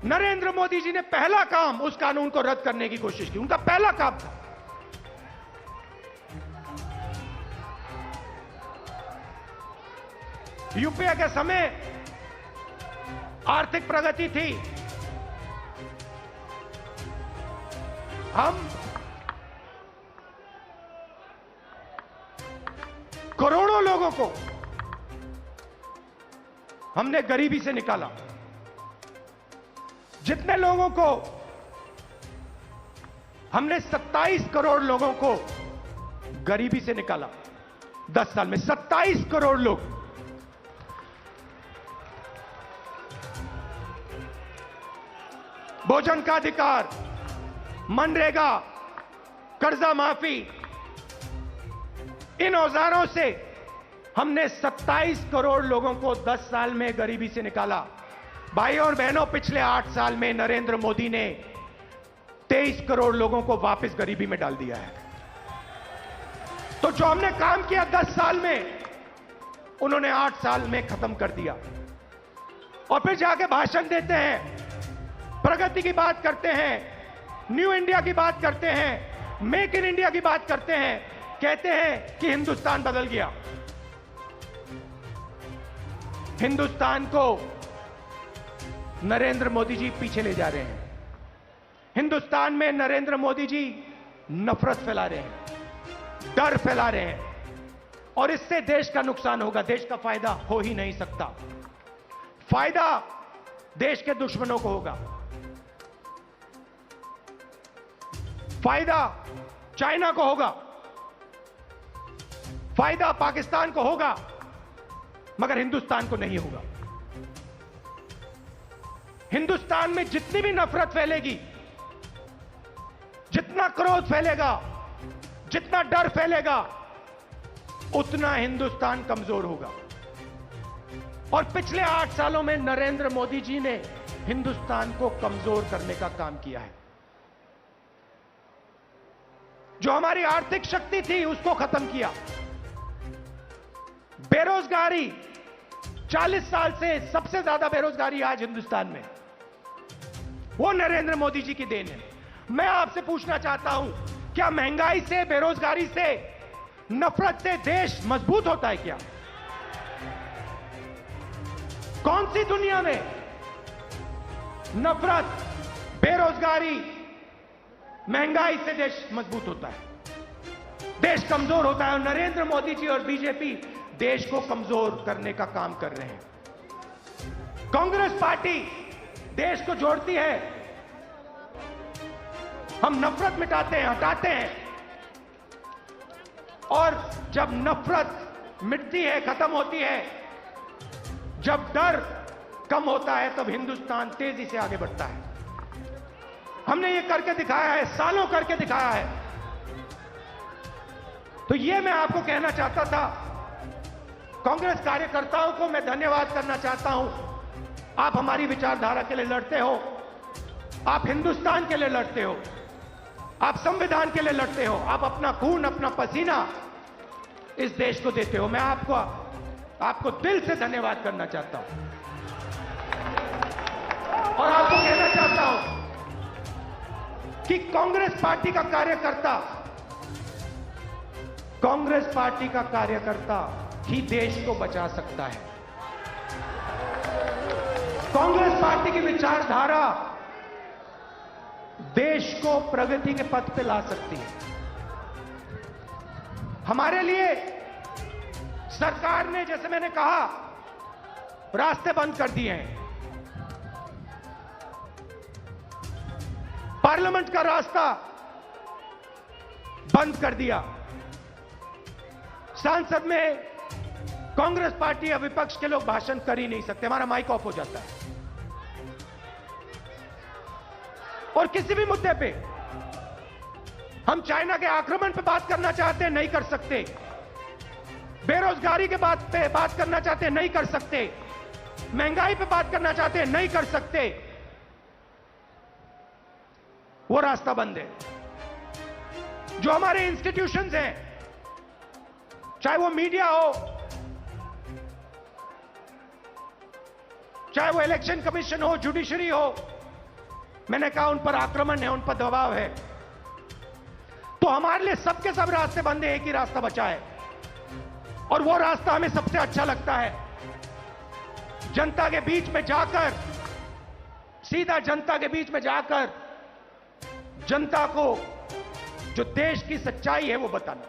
नरेंद्र मोदी जी ने पहला काम उस कानून को रद्द करने की कोशिश की। उनका पहला काम था। यूपीए के समय आर्थिक प्रगति थी। हम करोड़ों लोगों को हमने गरीबी से निकाला। जितने लोगों को हमने 27 करोड़ लोगों को गरीबी से निकाला 10 साल में, 27 करोड़ लोग। भोजन का अधिकार, मनरेगा, कर्जा माफी, इन औजारों से हमने 27 करोड़ लोगों को 10 साल में गरीबी से निकाला। भाइयों और बहनों, पिछले 8 साल में नरेंद्र मोदी ने 23 करोड़ लोगों को वापस गरीबी में डाल दिया है। तो जो हमने काम किया 10 साल में, उन्होंने 8 साल में खत्म कर दिया। और फिर जाके भाषण देते हैं, प्रगति की बात करते हैं, न्यू इंडिया की बात करते हैं, मेक इन इंडिया की बात करते हैं, कहते हैं कि हिंदुस्तान बदल गया। हिंदुस्तान को नरेंद्र मोदी जी पीछे ले जा रहे हैं। हिंदुस्तान में नरेंद्र मोदी जी नफरत फैला रहे हैं, डर फैला रहे हैं, और इससे देश का नुकसान होगा। देश का फायदा हो ही नहीं सकता। फायदा देश के दुश्मनों को होगा, फायदा चाइना को होगा, फायदा पाकिस्तान को होगा, मगर हिंदुस्तान को नहीं होगा। हिंदुस्तान में जितनी भी नफरत फैलेगी, जितना क्रोध फैलेगा, जितना डर फैलेगा, उतना हिंदुस्तान कमजोर होगा। और पिछले 8 सालों में नरेंद्र मोदी जी ने हिंदुस्तान को कमजोर करने का काम किया है। जो हमारी आर्थिक शक्ति थी उसको खत्म किया। बेरोजगारी, 40 साल से सबसे ज्यादा बेरोजगारी आज हिंदुस्तान में, वो नरेंद्र मोदी जी की देन है। मैं आपसे पूछना चाहता हूं, क्या महंगाई से, बेरोजगारी से, नफरत से देश मजबूत होता है क्या? कौन सी दुनिया में नफरत, बेरोजगारी, महंगाई से देश मजबूत होता है? देश कमजोर होता है। और नरेंद्र मोदी जी और बीजेपी देश को कमजोर करने का काम कर रहे हैं। कांग्रेस पार्टी देश को जोड़ती है। हम नफरत मिटाते हैं, हटाते हैं, और जब नफरत मिटती है, खत्म होती है, जब डर कम होता है, तब हिंदुस्तान तेजी से आगे बढ़ता है। हमने ये करके दिखाया है, सालों करके दिखाया है। तो ये मैं आपको कहना चाहता था। कांग्रेस कार्यकर्ताओं को मैं धन्यवाद करना चाहता हूं। आप हमारी विचारधारा के लिए लड़ते हो, आप हिंदुस्तान के लिए लड़ते हो, आप संविधान के लिए लड़ते हो, आप अपना खून, अपना पसीना इस देश को देते हो। मैं आपको दिल से धन्यवाद करना चाहता हूं, और आपको कहना चाहता हूं कि कांग्रेस पार्टी का कार्यकर्ता ही देश को बचा सकता है। कांग्रेस पार्टी की विचारधारा देश को प्रगति के पथ पे ला सकती है। हमारे लिए सरकार ने, जैसे मैंने कहा, रास्ते बंद कर दिए हैं। पार्लियामेंट का रास्ता बंद कर दिया। संसद में कांग्रेस पार्टी या विपक्ष के लोग भाषण कर ही नहीं सकते, हमारा माइक ऑफ हो जाता है। और किसी भी मुद्दे पे हम चाइना के आक्रमण पे बात करना चाहते हैं, नहीं कर सकते। बेरोजगारी के बात पे बात करना चाहते हैं, नहीं कर सकते। महंगाई पे बात करना चाहते हैं, नहीं कर सकते। वो रास्ता बंद है। जो हमारे इंस्टीट्यूशंस हैं, चाहे वो मीडिया हो, चाहे वो इलेक्शन कमीशन हो, जुडिशरी हो, मैंने कहा उन पर आक्रमण है, उन पर दबाव है। तो हमारे लिए सबके सब रास्ते बंद है, एक ही रास्ता बचा है, और वो रास्ता हमें सबसे अच्छा लगता है। जनता के बीच में जाकर, सीधा जनता के बीच में जाकर जनता को जो देश की सच्चाई है वो बताना,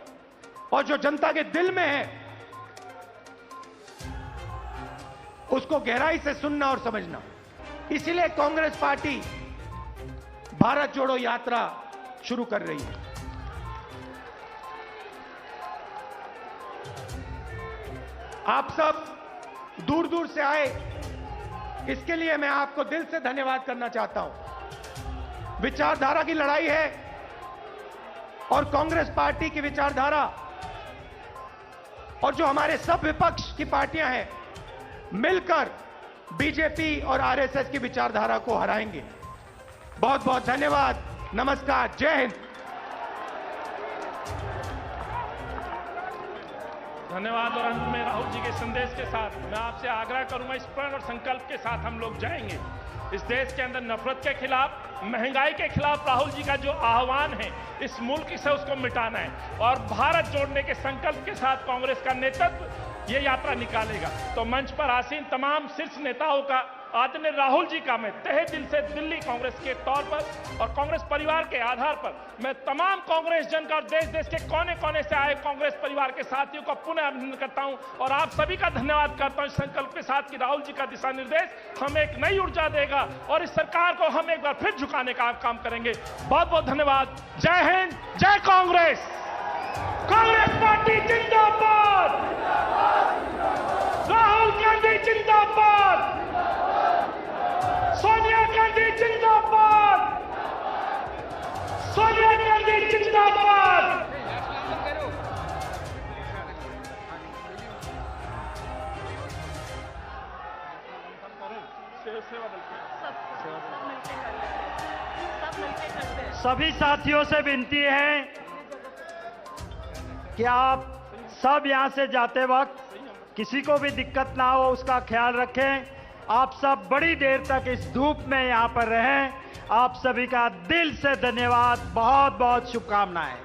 और जो जनता के दिल में है उसको गहराई से सुनना और समझना। इसीलिए कांग्रेस पार्टी भारत जोड़ो यात्रा शुरू कर रही है। आप सब दूर दूर से आए, इसके लिए मैं आपको दिल से धन्यवाद करना चाहता हूं। विचारधारा की लड़ाई है और कांग्रेस पार्टी की विचारधारा और जो हमारे सब विपक्ष की पार्टियां हैं मिलकर बीजेपी और आरएसएस की विचारधारा को हराएंगे। बहुत बहुत धन्यवाद। नमस्कार। जय हिंद। धन्यवाद। और अंत में राहुल जी के संदेश के साथ मैं आपसे आग्रह करूंगा, इस प्रण और संकल्प के साथ हम लोग जाएंगे। इस देश के अंदर नफरत के खिलाफ, महंगाई के खिलाफ राहुल जी का जो आह्वान है, इस मुल्क से उसको मिटाना है और भारत जोड़ने के संकल्प के साथ कांग्रेस का नेतृत्व ये यात्रा निकालेगा। तो मंच पर आसीन तमाम शीर्ष नेताओं का, आदरणीय राहुल जी का मैं तहे दिल से दिल्ली कांग्रेस के तौर पर और कांग्रेस परिवार के आधार पर मैं तमाम कांग्रेस जन का, देश देश के कोने कोने से आए कांग्रेस परिवार के साथियों का पुनः अभिनंदन करता हूं और आप सभी का धन्यवाद करता हूं इस संकल्प के साथ कि राहुल जी का दिशा निर्देश हमें एक नई ऊर्जा देगा और इस सरकार को हम एक बार फिर झुकाने का काम करेंगे। बहुत बहुत धन्यवाद। जय हिंद, जय कांग्रेस। कांग्रेस पार्टी जिंदाबाद। राहुल गांधी जिंदाबाद। सोनिया गांधी जिंदाबाद। सोनिया गांधी जिंदाबाद। सभी साथियों से विनती है कि आप सब यहां से जाते वक्त किसी को भी दिक्कत ना हो उसका ख्याल रखें। आप सब बड़ी देर तक इस धूप में यहां पर रहें। आप सभी का दिल से धन्यवाद। बहुत बहुत शुभकामनाएं।